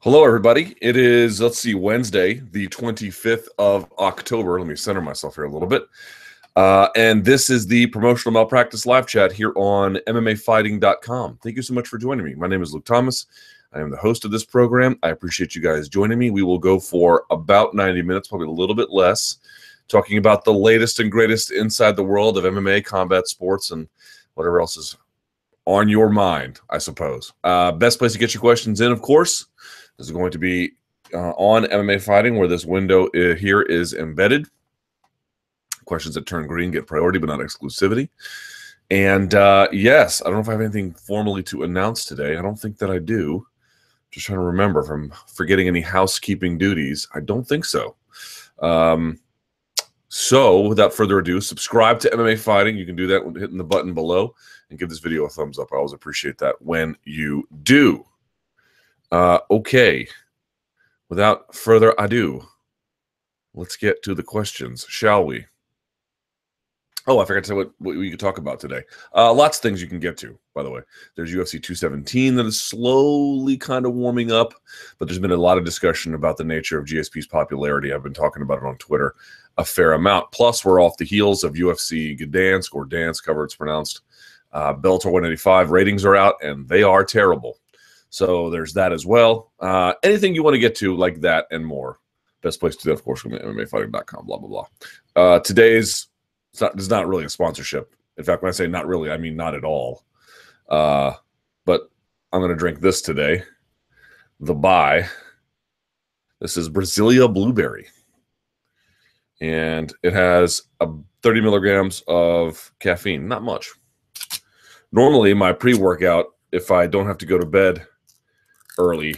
Hello, everybody. It is, let's see, Wednesday, the 25th of October. Let me center myself here a little bit. And this is the Promotional Malpractice Live Chat here on MMAfighting.com. Thank you so much for joining me. My name is Luke Thomas. I am the host of this program. I appreciate you guys joining me. We will go for about 90 minutes, probably a little bit less, talking about the latest and greatest inside the world of MMA, combat sports, and whatever else is on your mind, I suppose. Best place to get your questions in, of course, is going to be on MMA Fighting, where this window here is embedded. Questions that turn green get priority, but not exclusivity. And yes, I don't know if I have anything formally to announce today. I don't think that I do. Just trying to remember if I'm forgetting any housekeeping duties. I don't think so. So without further ado, subscribe to MMA Fighting. You can do that with hitting the button below and give this video a thumbs up. I always appreciate that when you do. Okay, without further ado, let's get to the questions, shall we? Oh, I forgot to say what we could talk about today. Lots of things you can get to, by the way. There's UFC 217 that is slowly kind of warming up, but there's been a lot of discussion about the nature of GSP's popularity. I've been talking about it on Twitter a fair amount. Plus, we're off the heels of UFC Gdansk, or Dansk, however it's pronounced. Bellator 185 ratings are out, and they are terrible. So there's that as well. Anything you want to get to like that and more, best place to do that, of course, is MMAfighting.com, blah, blah, blah. Today's, it's not really a sponsorship. In fact, when I say not really, I mean not at all. But I'm going to drink this today. The Buy. This is Brasilia Blueberry. And it has 30 milligrams of caffeine. Not much. Normally, my pre-workout, if I don't have to go to bed early,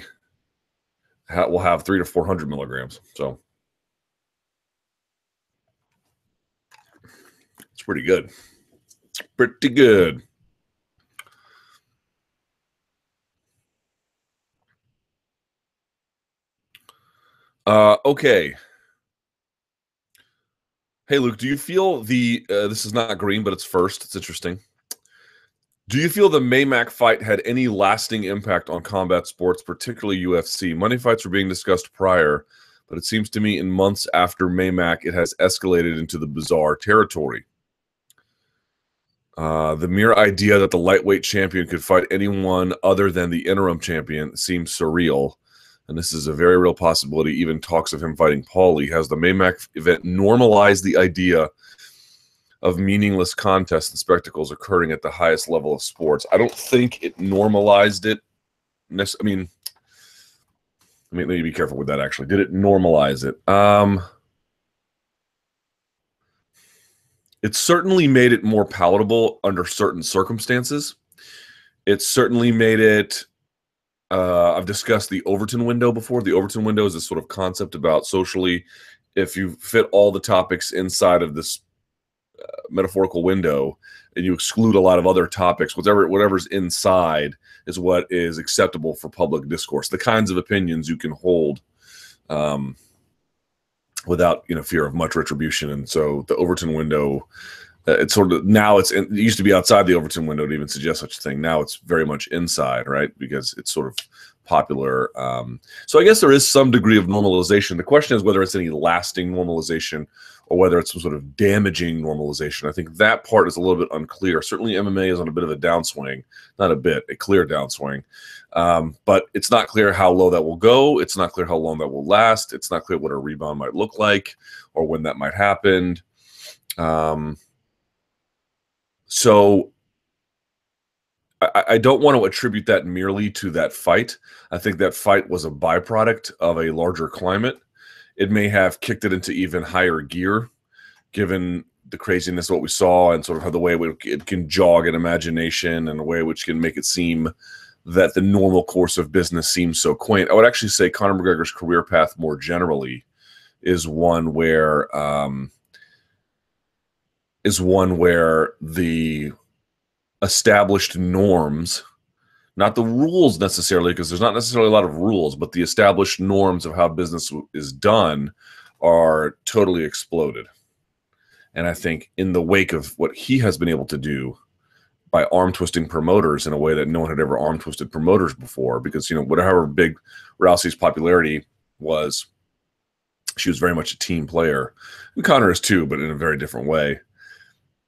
we'll have 300 to 400 milligrams. So it's pretty good. Pretty good. Okay. Hey, Luke, do you feel this is not green, but it's first. It's interesting. Do you feel the Maymack fight had any lasting impact on combat sports, particularly UFC? Money fights were being discussed prior, but it seems to me in months after Maymack, it has escalated into the bizarre territory. The mere idea that the lightweight champion could fight anyone other than the interim champion seems surreal, and this is a very real possibility. Even talks of him fighting Paulie. Has the Maymack event normalized the idea of meaningless contests and spectacles occurring at the highest level of sports? I don't think it normalized it. I mean, let me be careful with that, actually. Did it normalize it? It certainly made it more palatable under certain circumstances. It certainly made it, I've discussed the Overton window before. The Overton window is this sort of concept about socially, if you fit all the topics inside of this metaphorical window and you exclude a lot of other topics, whatever's inside is what is acceptable for public discourse, the kinds of opinions you can hold without fear of much retribution. And so the Overton window, it's sort of, now it used to be outside the Overton window to even suggest such a thing. Now it's very much inside, right? Because it's sort of popular. So I guess there is some degree of normalization. The question is whether it's any lasting normalization or whether it's some sort of damaging normalization. I think that part is a little bit unclear. Certainly MMA is on a bit of a downswing, not a bit, a clear downswing. But it's not clear how low that will go. It's not clear how long that will last. It's not clear what a rebound might look like or when that might happen. So I don't want to attribute that merely to that fight. I think that fight was a byproduct of a larger climate. It may have kicked it into even higher gear, given the craziness of what we saw and sort of how the way it can jog an imagination and a way which can make it seem that the normal course of business seems so quaint. I would actually say Conor McGregor's career path more generally is one where the established norms, not the rules necessarily, because there's not necessarily a lot of rules, but the established norms of how business is done are totally exploded. And I think in the wake of what he has been able to do, by arm twisting promoters in a way that no one had ever arm twisted promoters before. Because, you know, whatever big Rousey's popularity was, she was very much a team player. And Conor is too, but in a very different way.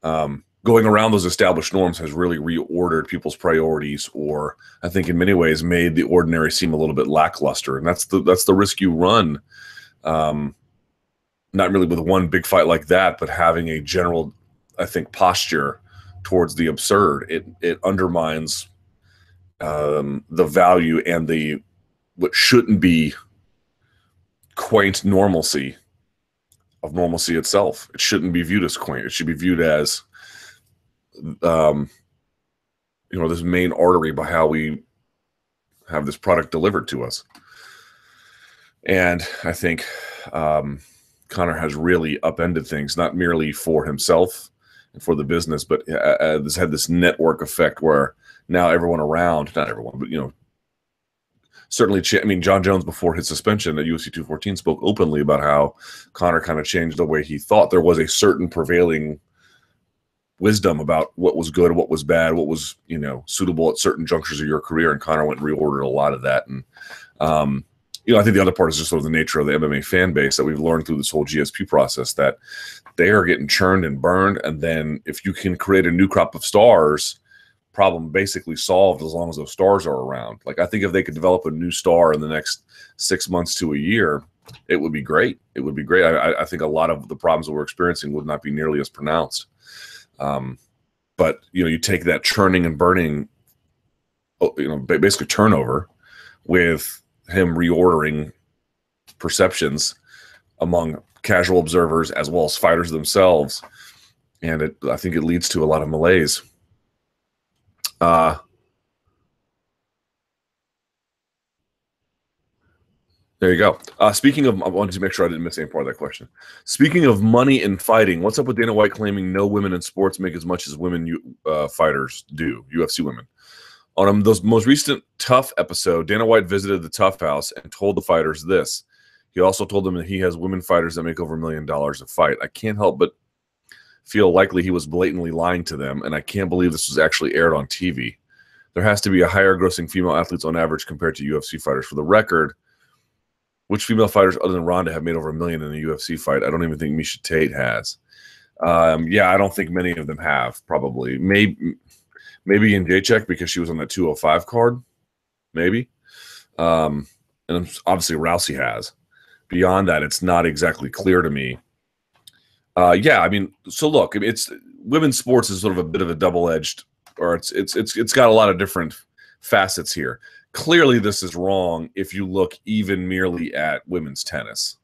Going around those established norms has really reordered people's priorities, or I think in many ways made the ordinary seem a little bit lackluster. And that's the risk you run. Not really with one big fight like that, but having a general, I think, posture towards the absurd. It undermines the value and the what shouldn't be quaint normalcy of normalcy itself. It shouldn't be viewed as quaint. It should be viewed as you know, this main artery by how we have this product delivered to us. And I think Conor has really upended things, not merely for himself and for the business, but has had this network effect where now everyone around, not everyone, but, you know, certainly, I mean, John Jones, before his suspension at UFC 214, spoke openly about how Conor kind of changed the way he thought. There was a certain prevailing wisdom about what was good, what was bad, what was, you know, suitable at certain junctures of your career, and Conor went and reordered a lot of that. And you know, I think the other part is just sort of the nature of the MMA fan base that we've learned through this whole GSP process, that they are getting churned and burned, and then if you can create a new crop of stars, problem basically solved as long as those stars are around. Like, I think if they could develop a new star in the next 6 months to a year, it would be great. It would be great. I think a lot of the problems that we're experiencing would not be nearly as pronounced. But, you know, you take that churning and burning, you know, basically turnover, with him reordering perceptions among casual observers as well as fighters themselves, and I think it leads to a lot of malaise. There you go. Speaking of, I wanted to make sure I didn't miss any part of that question. Speaking of money in fighting, what's up with Dana White claiming no women in sports make as much as women fighters do, UFC women? On those most recent Tough episode, Dana White visited the Tough House and told the fighters this. He also told them that he has women fighters that make over $1 million a fight. I can't help but feel likely he was blatantly lying to them, and I can't believe this was actually aired on TV. There has to be a higher grossing female athletes on average compared to UFC fighters. For the record, which female fighters other than Ronda have made over $1 million in a UFC fight? I don't even think Miesha Tate has. Yeah, I don't think many of them have, probably. Maybe in Jacek because she was on that 205 card, maybe. And obviously Rousey has. Beyond that, it's not exactly clear to me. Yeah, I mean, so look, it's women's sports is sort of a bit of a double-edged, or it's got a lot of different facets here. Clearly, this is wrong if you look even merely at women's tennis,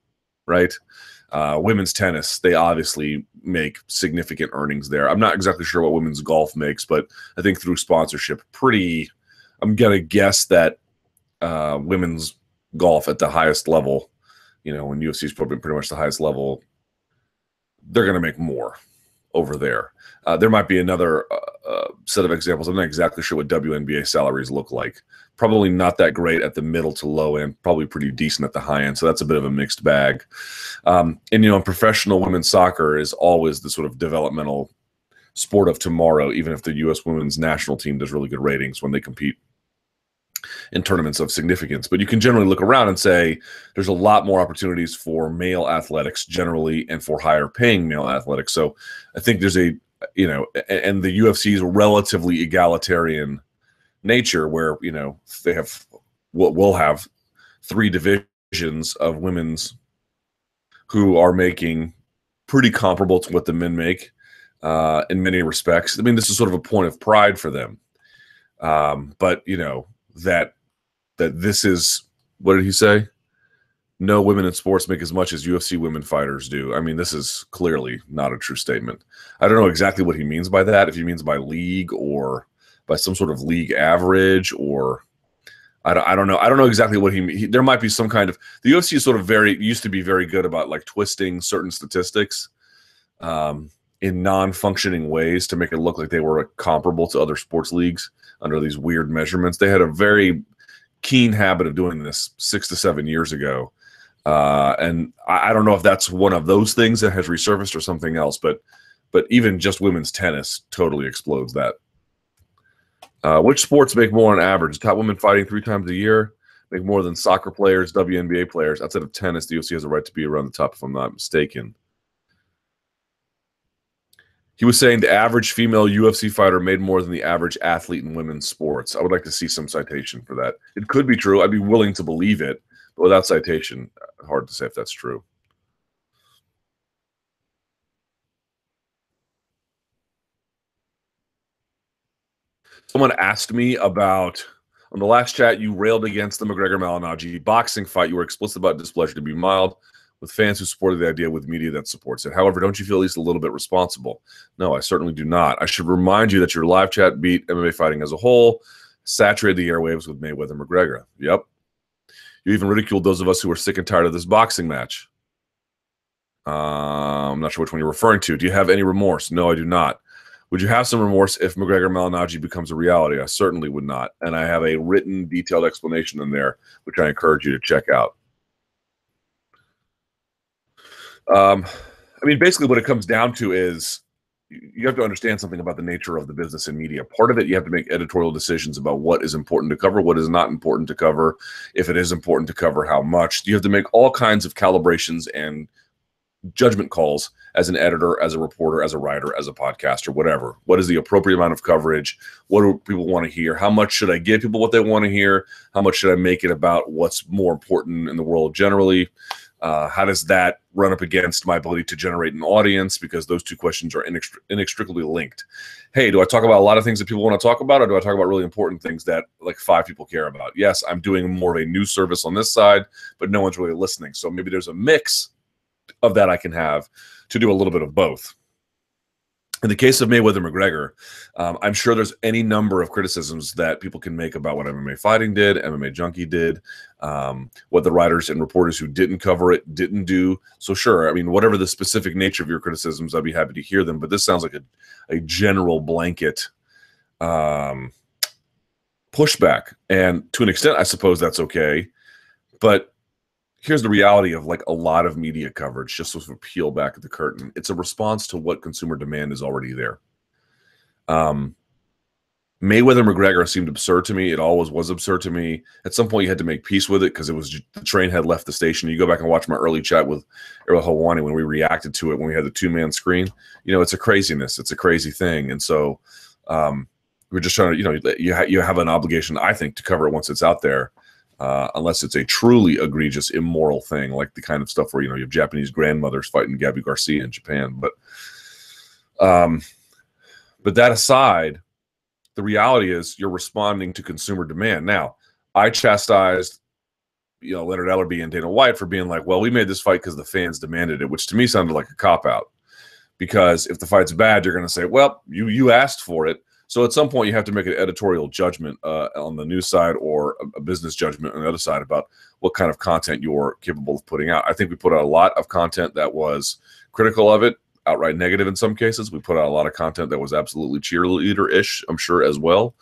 right? Women's tennis, they obviously make significant earnings there. I'm not exactly sure what women's golf makes, but I think through sponsorship, I'm going to guess that women's golf at the highest level, you know, when UFC is probably pretty much the highest level, they're going to make more over there. There might be another set of examples. I'm not exactly sure what WNBA salaries look like. Probably not that great at the middle to low end, probably pretty decent at the high end. So that's a bit of a mixed bag. And, you know, professional women's soccer is always the sort of developmental sport of tomorrow, even if the U.S. women's national team does really good ratings when they compete in tournaments of significance. But you can generally look around and say there's a lot more opportunities for male athletics generally and for higher paying male athletics. So I think there's a, you know, and the UFC's relatively egalitarian nature where, you know, they have what will have 3 divisions of women's who are making pretty comparable to what the men make in many respects. I mean, this is sort of a point of pride for them. But, you know, that this is, what did he say? No women in sports make as much as UFC women fighters do. I mean, this is clearly not a true statement. I don't know exactly what he means by that, if he means by league or by some sort of league average, or I don't know. I don't know exactly what there might be some kind of, the UFC is sort of used to be very good about like twisting certain statistics in non-functioning ways to make it look like they were comparable to other sports leagues under these weird measurements. They had a very keen habit of doing this 6 to 7 years ago. And I don't know if that's one of those things that has resurfaced or something else, but even just women's tennis totally explodes that Which sports make more on average? Top women fighting 3 times a year make more than soccer players, WNBA players. Outside of tennis, the UFC has a right to be around the top, if I'm not mistaken. He was saying the average female UFC fighter made more than the average athlete in women's sports. I would like to see some citation for that. It could be true. I'd be willing to believe it, but without citation, hard to say if that's true. Someone asked me about, on the last chat, you railed against the McGregor-Malignaggi boxing fight. You were explicit about displeasure to be mild with fans who supported the idea with media that supports it. However, don't you feel at least a little bit responsible? No, I certainly do not. I should remind you that your live chat beat MMA fighting as a whole, saturated the airwaves with Mayweather-McGregor. Yep. You even ridiculed those of us who were sick and tired of this boxing match. I'm not sure which one you're referring to. Do you have any remorse? No, I do not. Would you have some remorse if McGregor-Malignaggi becomes a reality? I certainly would not. And I have a written, detailed explanation in there, which I encourage you to check out. I mean, basically what it comes down to is you have to understand something about the nature of the business and media. Part of it, you have to make editorial decisions about what is important to cover, what is not important to cover, if it is important to cover, how much. You have to make all kinds of calibrations and judgment calls as an editor, as a reporter, as a writer, as a podcaster, whatever. What is the appropriate amount of coverage? What do people want to hear? How much should I give people what they want to hear? How much should I make it about what's more important in the world generally? How does that run up against my ability to generate an audience? Because those two questions are inextricably linked. Hey, do I talk about a lot of things that people want to talk about, or do I talk about really important things that like 5 people care about? Yes, I'm doing more of a news service on this side, but no one's really listening. So maybe there's a mix of that I can have to do a little bit of both. In the case of Mayweather-McGregor, I'm sure there's any number of criticisms that people can make about what MMA Fighting did, MMA Junkie did, what the writers and reporters who didn't cover it didn't do. So sure, I mean, whatever the specific nature of your criticisms, I'd be happy to hear them. But this sounds like a general blanket pushback. And to an extent, I suppose that's okay. But here's the reality of like a lot of media coverage, just to peel back the curtain. It's a response to what consumer demand is already there. Mayweather-McGregor seemed absurd to me. It always was absurd to me. At some point, you had to make peace with it because it was the train had left the station. You go back and watch my early chat with Errol Helwani when we reacted to it, when we had the 2-man screen. You know, it's a craziness. It's a crazy thing. And so we're just trying to, you know, you have an obligation, I think, to cover it once it's out there. Unless it's a truly egregious, immoral thing, like the kind of stuff where, you know, you have Japanese grandmothers fighting Gabby Garcia in Japan. But that aside, the reality is you're responding to consumer demand. Now, I chastised, you know, Leonard Ellerby and Dana White for being like, well, we made this fight because the fans demanded it, which to me sounded like a cop-out. Because if the fight's bad, you're going to say, well, you asked for it. So at some point, you have to make an editorial judgment on the news side or a business judgment on the other side about what kind of content you're capable of putting out. I think we put out a lot of content that was critical of it, outright negative in some cases. We put out a lot of content that was absolutely cheerleader-ish, I'm sure, as well,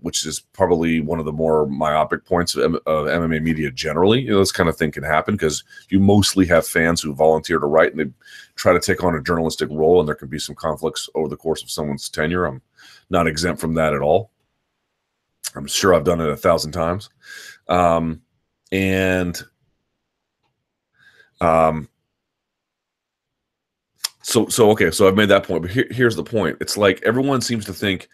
which is probably one of the more myopic points of MMA media generally. You know, this kind of thing can happen because you mostly have fans who volunteer to write and they try to take on a journalistic role, and there can be some conflicts over the course of someone's tenure. I'm not exempt from that at all. I'm sure I've done it 1,000 times. So okay, so I've made that point, but here's the point. It's like everyone seems to think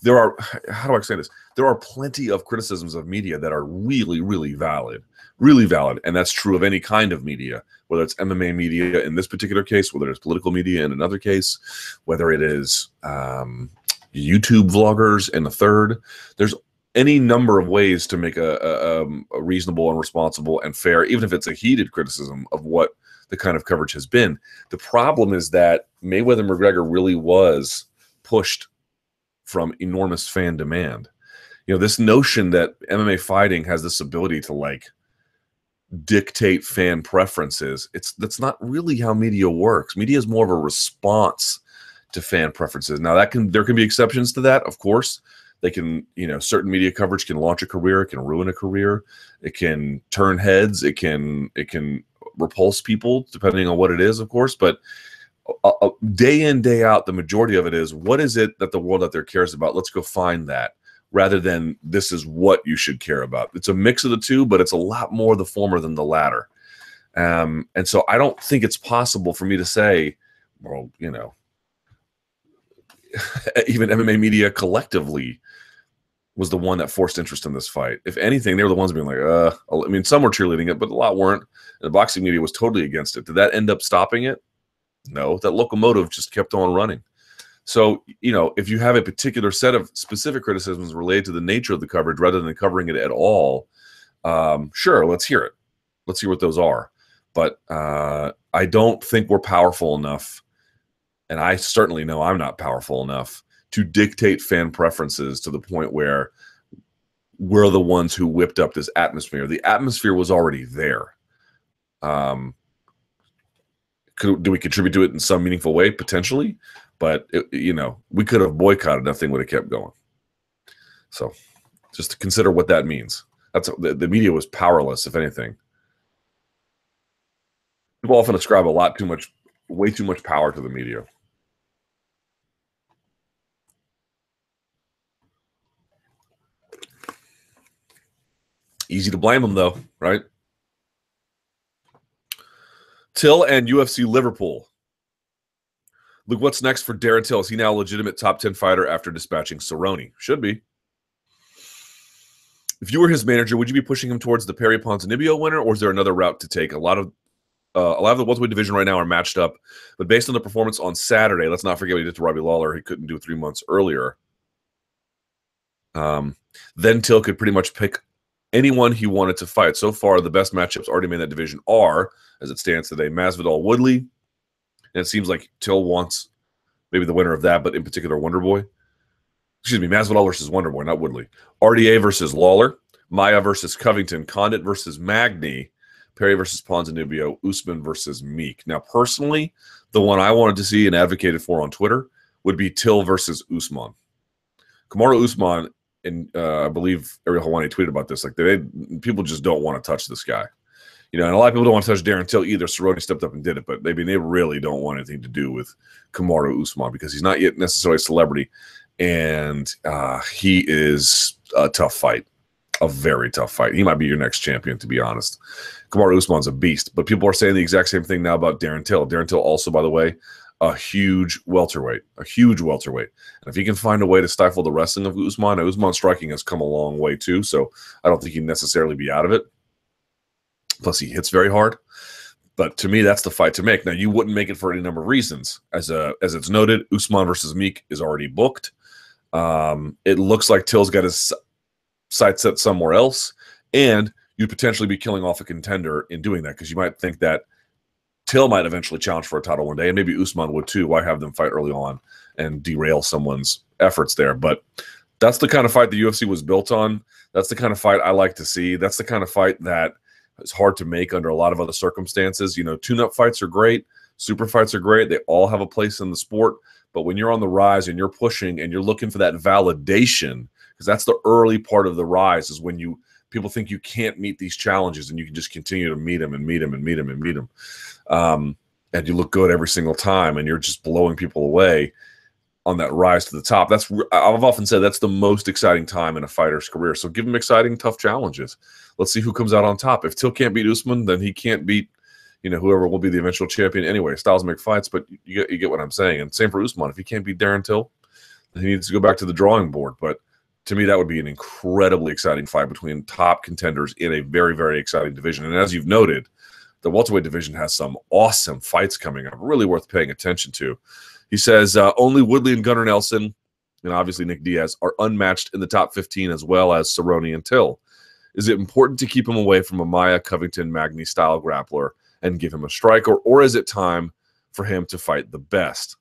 there are, how do I say this? There are plenty of criticisms of media that are really, really valid. And that's true of any kind of media, whether it's MMA media in this particular case, whether it's political media in another case, whether it is YouTube vloggers in a third. There's any number of ways to make a reasonable and responsible and fair, even if it's a heated criticism of what the kind of coverage has been. The problem is that Mayweather-McGregor really was pushed from enormous fan demand. You know, this notion that MMA fighting has this ability to like dictate fan preferences, that's not really how media works. Media is more of a response to fan preferences. Now there can be exceptions to that, of course. They can, you know, certain media coverage can launch a career, it can ruin a career, it can turn heads, it can repulse people depending on what it is, of course. But day in, day out, the majority of it is, what is it that the world out there cares about? Let's go find that, rather than this is what you should care about. It's a mix of the two, but it's a lot more the former than the latter. And so I don't think it's possible for me to say, well, you know, even MMA media collectively was the one that forced interest in this fight. If anything, they were the ones being like, I mean, some were cheerleading it, but a lot weren't. And the boxing media was totally against it. Did that end up stopping it? No, that locomotive just kept on running. So, you know, if you have a particular set of specific criticisms related to the nature of the coverage rather than covering it at all, sure, let's hear it. Let's hear what those are. But I don't think we're powerful enough, and I certainly know I'm not powerful enough to dictate fan preferences to the point where we're the ones who whipped up this atmosphere. The atmosphere was already there. Do we contribute to it in some meaningful way? Potentially. But, you know, we could have boycotted. Nothing would have kept going. So just to consider what that means. The media was powerless, if anything. People often ascribe way too much power to the media. Easy to blame them, though, right? Till and UFC Liverpool. Look, what's next for Darren Till? Is he now a legitimate top 10 fighter after dispatching Cerrone? Should be. If you were his manager, would you be pushing him towards the Perry Ponzinibbio winner, or is there another route to take? A lot of the welterweight division right now are matched up, but based on the performance on Saturday, let's not forget what he did to Robbie Lawler. He couldn't do it 3 months earlier. Then Till could pretty much pick anyone he wanted to fight. So far, the best matchups already made in that division are, as it stands today, Masvidal-Woodley. And it seems like Till wants maybe the winner of that, but in particular, Wonderboy. Excuse me, Masvidal versus Wonderboy, not Woodley. RDA versus Lawler. Maia versus Covington. Condit versus Magny. Perry versus Ponzinibbio. Usman versus Meek. Now, personally, the one I wanted to see and advocated for on Twitter would be Till versus Usman. Kamaru Usman, and I believe Ariel Helwani tweeted about this. Like, people just don't want to touch this guy. You know, and a lot of people don't want to touch Darren Till either. Cerrone stepped up and did it, but they really don't want anything to do with Kamaru Usman because he's not yet necessarily a celebrity, and he is a tough fight, a very tough fight. He might be your next champion, to be honest. Kamaru Usman's a beast, but people are saying the exact same thing now about Darren Till. Darren Till also, by the way, a huge welterweight, And if he can find a way to stifle the wrestling of Usman, Usman's striking has come a long way too, so I don't think he'd necessarily be out of it. Plus, he hits very hard. But to me, that's the fight to make. Now, you wouldn't make it for any number of reasons. As it's noted, Usman versus Meek is already booked. It looks like Till's got his sights set somewhere else. And you'd potentially be killing off a contender in doing that because you might think that Till might eventually challenge for a title one day, and maybe Usman would too. Why have them fight early on and derail someone's efforts there? But that's the kind of fight the UFC was built on. That's the kind of fight I like to see. That's the kind of fight that it's hard to make under a lot of other circumstances. You know, tune-up fights are great. Super fights are great. They all have a place in the sport. But when you're on the rise and you're pushing and you're looking for that validation, because that's the early part of the rise, is when people think you can't meet these challenges and you can just continue to meet them and meet them and meet them and meet them. And you look good every single time and you're just blowing people away on that rise to the top. I've often said that's the most exciting time in a fighter's career. So give him exciting, tough challenges. Let's see who comes out on top. If Till can't beat Usman, then he can't beat, you know, whoever will be the eventual champion anyway. Styles make fights, but you get what I'm saying. And same for Usman. If he can't beat Darren Till, then he needs to go back to the drawing board. But to me, that would be an incredibly exciting fight between top contenders in a very, very exciting division. And as you've noted, the welterweight division has some awesome fights coming up, really worth paying attention to. He says only Woodley and Gunnar Nelson, and obviously Nick Diaz, are unmatched in the top 15, as well as Cerrone and Till. Is it important to keep him away from a Maia, Covington, Magny style grappler and give him a striker, or is it time for him to fight the best?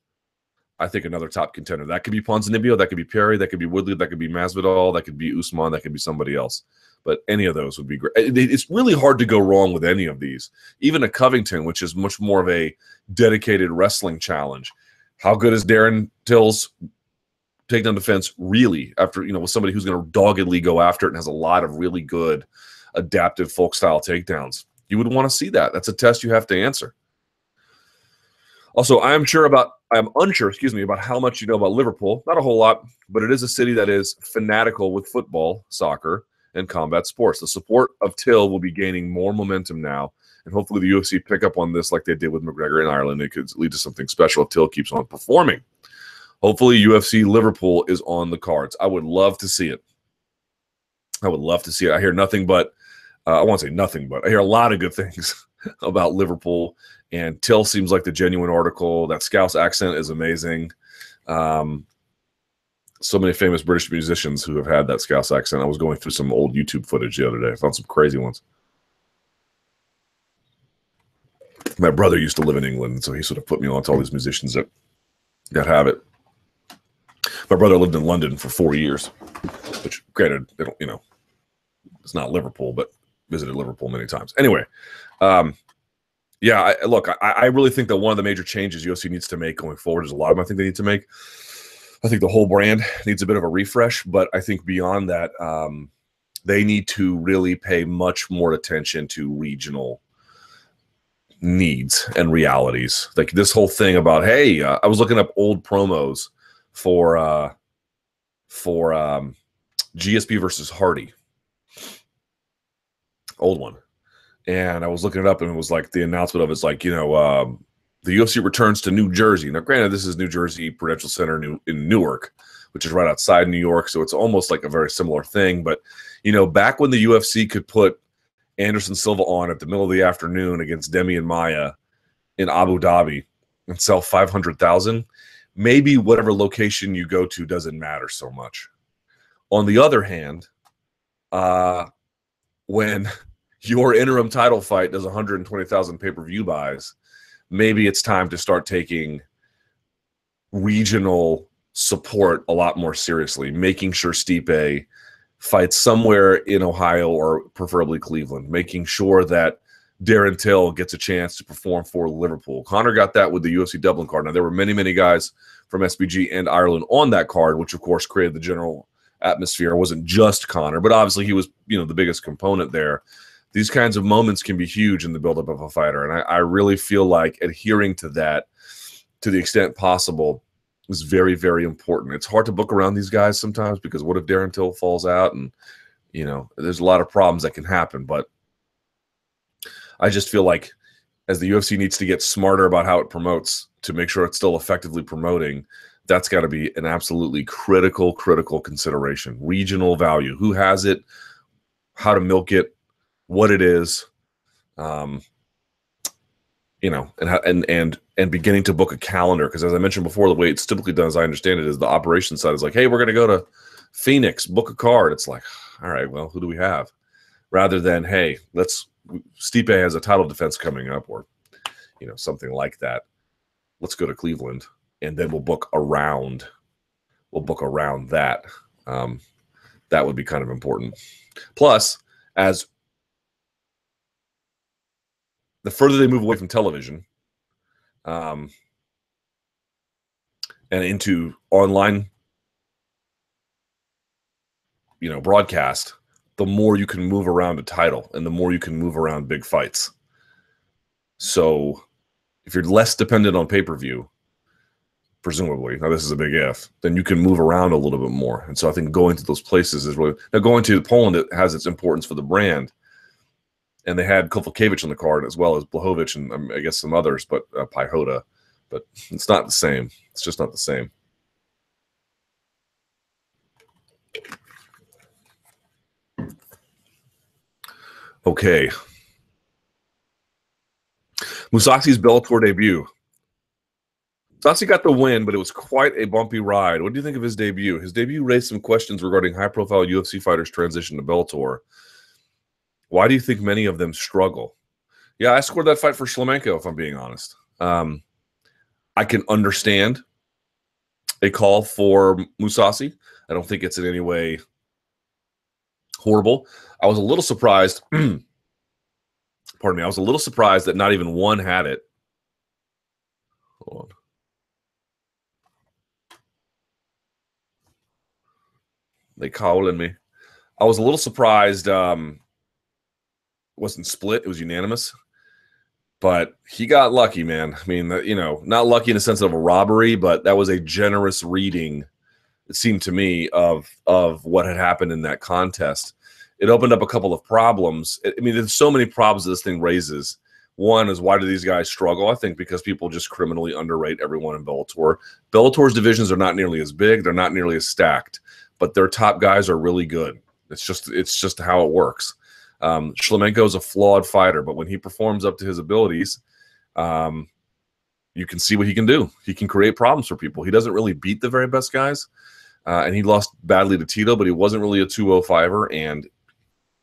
I think another top contender. That could be Ponzinibbio, that could be Perry, that could be Woodley, that could be Masvidal, that could be Usman, that could be somebody else. But any of those would be great. It's really hard to go wrong with any of these. Even a Covington, which is much more of a dedicated wrestling challenge. How good is Darren Till's takedown defense really after, you know, with somebody who's going to doggedly go after it and has a lot of really good adaptive folk style takedowns? You would want to see that. That's a test you have to answer. Also, I'm unsure, excuse me, about how much you know about Liverpool. Not a whole lot, but it is a city that is fanatical with football, soccer, and combat sports. The support of Till will be gaining more momentum now, and hopefully the UFC pick up on this like they did with McGregor in Ireland. It could lead to something special if Till keeps on performing. Hopefully UFC Liverpool is on the cards. I would love to see it. I would love to see it. I hear nothing but, I won't say nothing, but I hear a lot of good things about Liverpool. And Till seems like the genuine article. That Scouse accent is amazing. So many famous British musicians who have had that Scouse accent. I was going through some old YouTube footage the other day. I found some crazy ones. My brother used to live in England, so he sort of put me on to all these musicians that have it. My brother lived in London for 4 years, which, granted, they don't, you know, it's not Liverpool, but visited Liverpool many times. Anyway, yeah, look, I really think that one of the major changes UFC needs to make going forward is a lot of them I think they need to make. I think the whole brand needs a bit of a refresh, but I think beyond that, they need to really pay much more attention to regional needs and realities. Like this whole thing about, hey, I was looking up old promos for GSP versus Hardy, old one, and I was looking it up, and it was like the announcement of it's like, you know, the UFC returns to New Jersey. Now, granted, this is New Jersey Prudential Center in Newark, which is right outside New York, so it's almost like a very similar thing. But you know, back when the UFC could put Anderson Silva on at the middle of the afternoon against Demi and Maya in Abu Dhabi and sell 500,000. Maybe whatever location you go to doesn't matter so much. On the other hand, when your interim title fight does 120,000 pay-per-view buys, maybe it's time to start taking regional support a lot more seriously, making sure Stipe fights somewhere in Ohio or preferably Cleveland, making sure that Darren Till gets a chance to perform for Liverpool. Conor got that with the UFC Dublin card. Now, there were many, many guys from SBG and Ireland on that card, which, of course, created the general atmosphere. It wasn't just Conor, but obviously he was, you know, the biggest component there. These kinds of moments can be huge in the buildup of a fighter, and I really feel like adhering to that to the extent possible is very, very important. It's hard to book around these guys sometimes because what if Darren Till falls out, and, you know, there's a lot of problems that can happen, but I just feel like as the UFC needs to get smarter about how it promotes to make sure it's still effectively promoting, that's got to be an absolutely critical consideration. Regional value, who has it, how to milk it, what it is, you know, and beginning to book a calendar. Because as I mentioned before, the way it's typically done, as I understand it, is the operations side is like, hey, we're going to go to Phoenix, book a card. It's like, all right, well, who do we have? Rather than, hey, Stipe has a title defense coming up, or, you know, something like that. Let's go to Cleveland, and then we'll book around that. That would be kind of important. Plus, as the further they move away from television and into online, you know, broadcast, the more you can move around a title and the more you can move around big fights. So if you're less dependent on pay-per-view, presumably, now this is a big if, then you can move around a little bit more. And so I think going to those places is really, now going to Poland, it has its importance for the brand. And they had Kowalkiewicz on the card as well as Blachowicz and I guess some others, but Piechota. But it's not the same. It's just not the same. Okay. Mousasi's Bellator debut. Mousasi got the win, but it was quite a bumpy ride. What do you think of his debut? His debut raised some questions regarding high-profile UFC fighters' transition to Bellator. Why do you think many of them struggle? Yeah, I scored that fight for Shlemenko, if I'm being honest. I can understand a call for Mousasi. I don't think it's in any way horrible. I was a little surprised. Pardon me. I was a little surprised that not even one had it. Hold on. They calling me. I was a little surprised. It wasn't split. It was unanimous. But he got lucky, man. I mean, you know, not lucky in the sense of a robbery, but that was a generous reading, it seemed to me, of what had happened in that contest. It opened up a couple of problems. I mean, there's so many problems that this thing raises. One is, why do these guys struggle? I think because people just criminally underrate everyone in Bellator. Bellator's divisions are not nearly as big. They're not nearly as stacked, but their top guys are really good. It's just how it works. Shlemenko is a flawed fighter, but when he performs up to his abilities, you can see what he can do. He can create problems for people. He doesn't really beat the very best guys, and he lost badly to Tito, but he wasn't really a 205er, and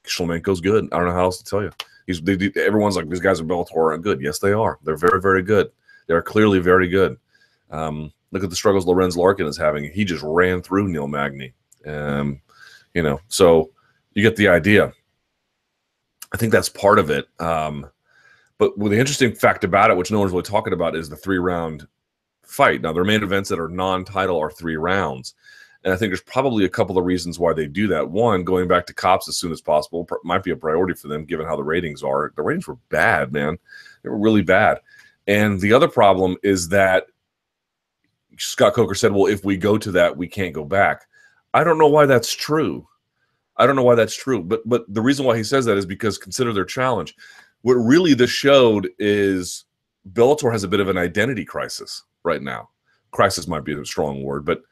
Shlemenko's good. I don't know how else to tell you. Everyone's like, these guys are Bellator aren't good. Yes, they are. They're very, very good. They're clearly very good. Look at the struggles Lorenz Larkin is having. He just ran through Neil Magny. You know, so you get the idea. I think that's part of it. But the interesting fact about it, which no one's really talking about, is the 3-round fight. Now, their main events that are non-title are 3 rounds. And I think there's probably a couple of reasons why they do that. One, going back to cops as soon as possible might be a priority for them, given how the ratings are. The ratings were bad, man. They were really bad. And the other problem is that Scott Coker said, well, if we go to that, we can't go back. I don't know why that's true. I don't know why that's true. But the reason why he says that is because consider their challenge. What really this showed is Bellator has a bit of an identity crisis right now. Crisis might be a strong word, but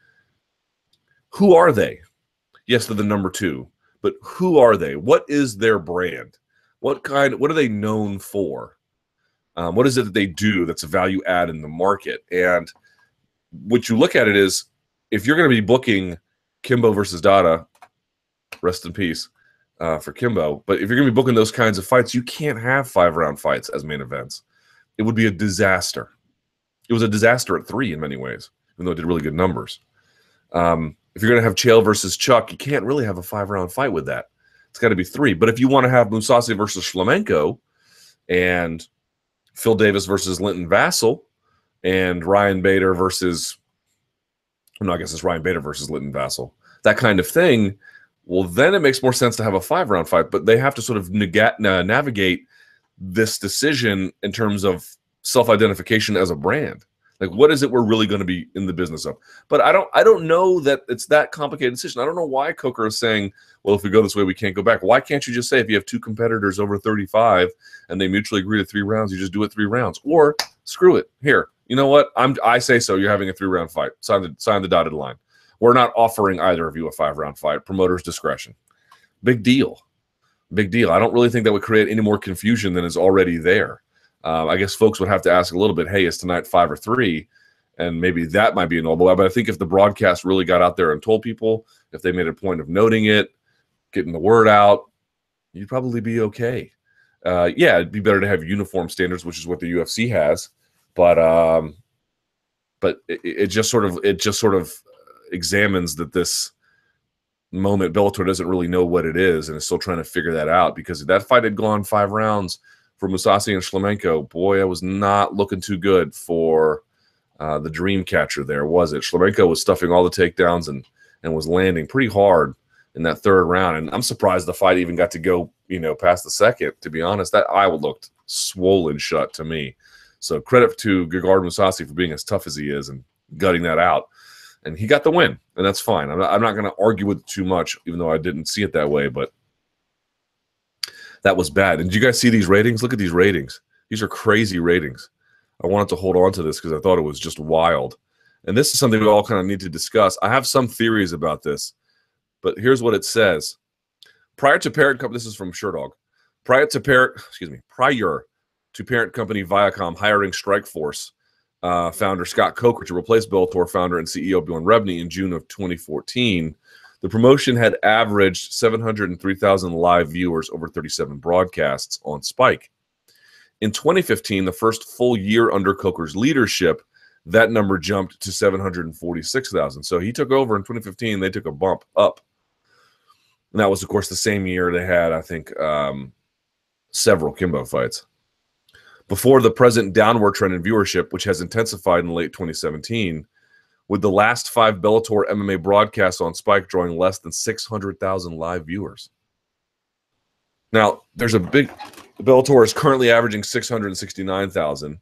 who are they? Yes, they're the number 2, but who are they? What is their brand? What are they known for? What is it that they do that's a value add in the market? And what you look at it is, if you're going to be booking Kimbo versus Dada, rest in peace for Kimbo, but if you're going to be booking those kinds of fights, you can't have 5-round fights as main events. It would be a disaster. It was a disaster at 3 in many ways, even though it did really good numbers. If you're going to have Chael versus Chuck, you can't really have a 5-round fight with that. It's got to be 3. But if you want to have Mousasi versus Shlemenko and Phil Davis versus Linton Vassell and Ryan Bader versus, no, I guess it's Ryan Bader versus Linton Vassell, that kind of thing, well, then it makes more sense to have a 5-round fight. But they have to sort of navigate this decision in terms of self-identification as a brand. Like, what is it we're really going to be in the business of? But I don't know that it's that complicated decision. I don't know why Coker is saying, well, if we go this way, we can't go back. Why can't you just say, if you have 2 competitors over 35 and they mutually agree to 3 rounds, you just do it 3 rounds? Or screw it. Here, you know what? I say so. You're having a 3-round fight. Sign the dotted line. We're not offering either of you a 5-round fight. Promoter's discretion. Big deal. Big deal. I don't really think that would create any more confusion than is already there. I guess folks would have to ask a little bit, hey, is tonight 5 or 3? And maybe that might be a noble. But I think if the broadcast really got out there and told people, if they made a point of noting it, getting the word out, you'd probably be okay. Yeah, it'd be better to have uniform standards, which is what the UFC has. But it just sort of examines that this moment Bellator doesn't really know what it is and is still trying to figure that out, because if that fight had gone 5 rounds for Mousasi and Shlemenko, boy, I was not looking too good for the dream catcher there, was it? Shlemenko was stuffing all the takedowns and was landing pretty hard in that 3rd round. And I'm surprised the fight even got to go, past the 2nd, to be honest. That eye looked swollen shut to me. So credit to Gegard Mousasi for being as tough as he is and gutting that out. And he got the win, and that's fine. I'm not going to argue with it too much, even though I didn't see it that way, but that was bad. And did you guys see these ratings? Look at these ratings. These are crazy ratings. I wanted to hold on to this because I thought it was just wild. And this is something we all kind of need to discuss. I have some theories about this, but here's what it says. Prior to parent company, this is from Sherdog. Prior to parent company Viacom hiring Strikeforce founder Scott Coker to replace Bellator founder and CEO Bjorn Rebney in June of 2014, the promotion had averaged 703,000 live viewers over 37 broadcasts on Spike. In 2015, the first full year under Coker's leadership, that number jumped to 746,000. So he took over in 2015. They took a bump up. And that was, of course, the same year they had, I think, several Kimbo fights. Before the present downward trend in viewership, which has intensified in late 2017, with the last 5 Bellator MMA broadcasts on Spike drawing less than 600,000 live viewers. Now, there's a big Bellator is currently averaging 669,000.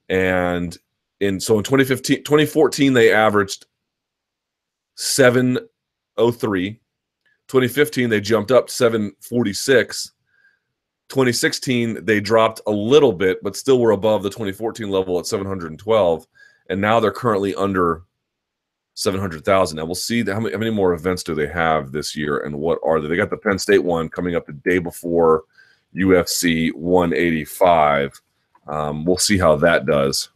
And in 2014, they averaged 703. 2015, they jumped up 746. 2016, they dropped a little bit, but still were above the 2014 level at 712. And now they're currently under 700,000. Now we'll see how many more events do they have this year, and what are they? They got the Penn State one coming up the day before UFC 185. We'll see how that does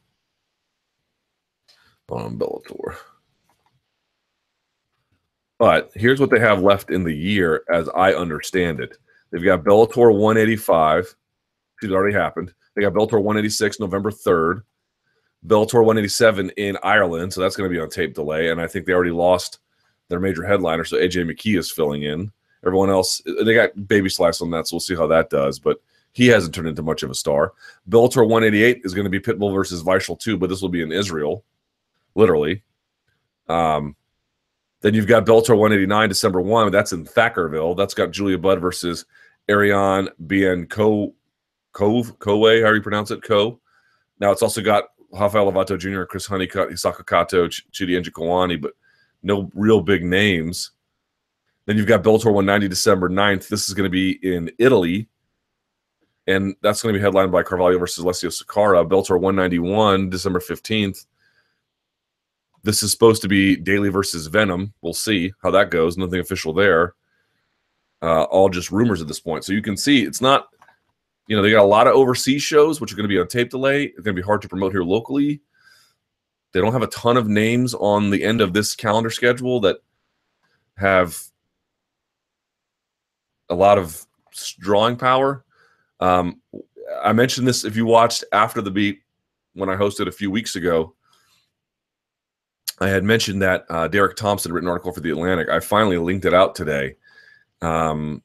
on Bellator. But here's what they have left in the year, as I understand it. They've got Bellator 185. It already happened. They got Bellator 186 November 3rd. Bellator 187 in Ireland, so that's going to be on tape delay. And I think they already lost their major headliner, so AJ McKee is filling in. Everyone else, they got baby slice on that, so we'll see how that does. But he hasn't turned into much of a star. Bellator 188 is going to be Pitbull versus Vishal 2, but this will be in Israel, literally. Then you've got Bellator 189 December 1. That's in Thackerville. That's got Julia Budd versus Ariane Bianco, however you pronounce it, Ko. Now it's also got Rafael Lovato Jr., Chris Honeycutt, Hisaka Kato, Chidi Njokuani, but no real big names. Then you've got Bellator 190 December 9th. This is going to be in Italy, and that's going to be headlined by Carvalho versus Alessio Sakara. Bellator 191 December 15th. This is supposed to be Daly versus Venom. We'll see how that goes. Nothing official there. All just rumors at this point. So you can see it's not, they got a lot of overseas shows, which are going to be on tape delay. It's going to be hard to promote here locally. They don't have a ton of names on the end of this calendar schedule that have a lot of drawing power. I mentioned this if you watched After the Beat when I hosted a few weeks ago. I had mentioned that Derek Thompson written an article for The Atlantic. I finally linked it out today. And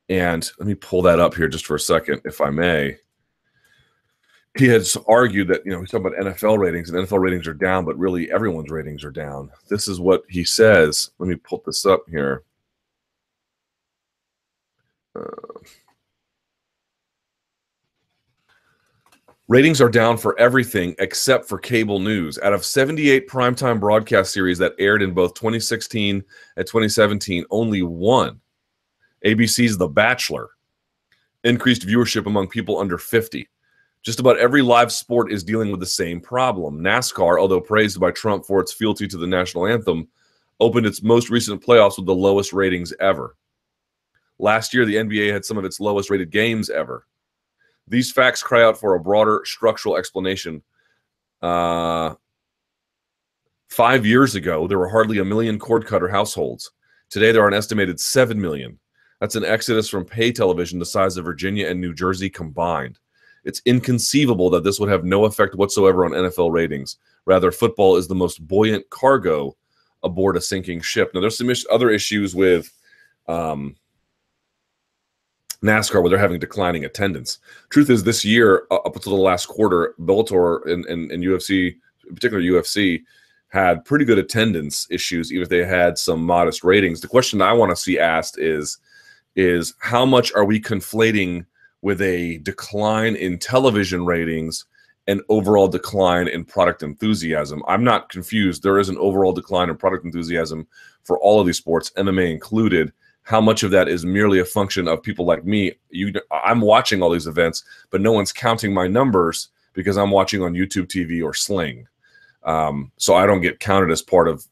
let me pull that up here just for a second, if I may. He has argued that, he's talking about NFL ratings, and NFL ratings are down, but really everyone's ratings are down. This is what he says. Let me pull this up here. Ratings are down for everything except for cable news. Out of 78 primetime broadcast series that aired in both 2016 and 2017, only one, ABC's The Bachelor, increased viewership among people under 50. Just about every live sport is dealing with the same problem. NASCAR, although praised by Trump for its fealty to the national anthem, opened its most recent playoffs with the lowest ratings ever. Last year, the NBA had some of its lowest rated games ever. These facts cry out for a broader structural explanation. 5 years ago, there were hardly 1 million cord cutter households. Today, there are an estimated 7 million. That's an exodus from pay television the size of Virginia and New Jersey combined. It's inconceivable that this would have no effect whatsoever on NFL ratings. Rather, football is the most buoyant cargo aboard a sinking ship. Now, there's some other issues with NASCAR where they're having declining attendance. Truth is, this year, up until the last quarter, Bellator and UFC, in particular UFC, had pretty good attendance issues, even if they had some modest ratings. The question I want to see asked is how much are we conflating with a decline in television ratings and overall decline in product enthusiasm? I'm not confused. There is an overall decline in product enthusiasm for all of these sports, MMA included. How much of that is merely a function of people like me? I'm watching all these events, but no one's counting my numbers because I'm watching on YouTube TV or Sling. So I don't get counted as part of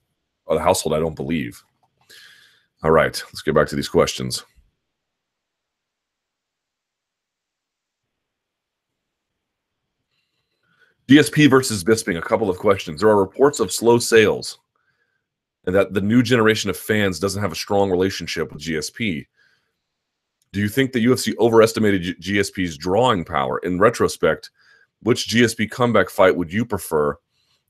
the household, I don't believe. All right, let's get back to these questions. GSP versus Bisping, a couple of questions. There are reports of slow sales and that the new generation of fans doesn't have a strong relationship with GSP. Do you think the UFC overestimated GSP's drawing power? In retrospect, which GSP comeback fight would you prefer?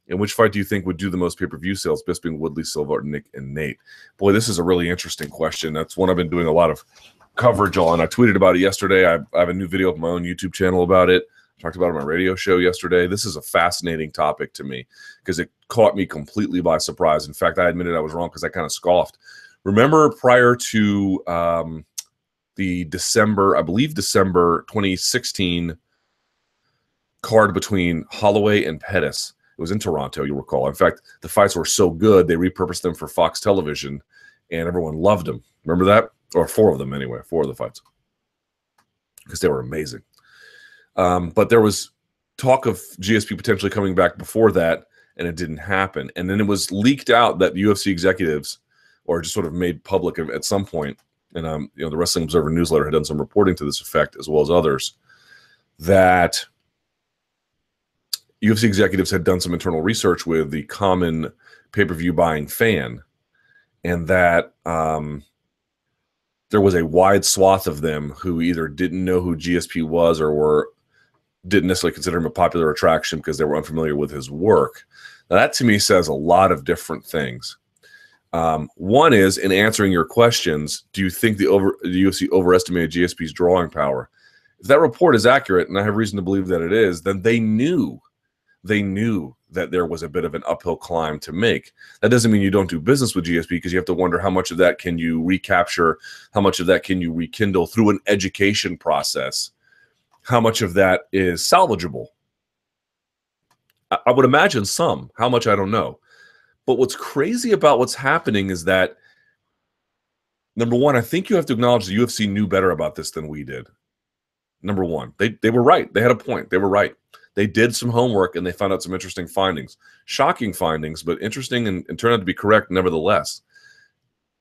And which fight do you think would do the most pay-per-view sales? Bisping, Woodley, Silva, Nick, and Nate. Boy, this is a really interesting question. That's one I've been doing a lot of coverage on. I tweeted about it yesterday. I have a new video of my own YouTube channel about it. I talked about it on my radio show yesterday. This is a fascinating topic to me because it caught me completely by surprise. In fact, I admitted I was wrong because I kind of scoffed. Remember prior to the December, I believe December 2016 card between Holloway and Pettis. It was in Toronto, you'll recall. In fact, the fights were so good, they repurposed them for Fox Television, and everyone loved them. Remember that? Or 4 of them anyway, 4 of the fights, because they were amazing. But there was talk of GSP potentially coming back before that, and it didn't happen. And then it was leaked out that UFC executives, or just sort of made public at some point, and the Wrestling Observer newsletter had done some reporting to this effect, as well as others, that UFC executives had done some internal research with the common pay-per-view buying fan, and that there was a wide swath of them who either didn't know who GSP was or didn't necessarily consider him a popular attraction because they were unfamiliar with his work. Now, that to me says a lot of different things. One is, in answering your questions, do you think the UFC overestimated GSP's drawing power? If that report is accurate, and I have reason to believe that it is, then they knew that there was a bit of an uphill climb to make. That doesn't mean you don't do business with GSP, because you have to wonder how much of that can you recapture, how much of that can you rekindle through an education process, how much of that is salvageable. I would imagine some. How much, I don't know. But what's crazy about what's happening is that, number one, I think you have to acknowledge the UFC knew better about this than we did. Number one, they were right. They had a point. They were right. They did some homework, and they found out some interesting findings. Shocking findings, but interesting and turned out to be correct nevertheless.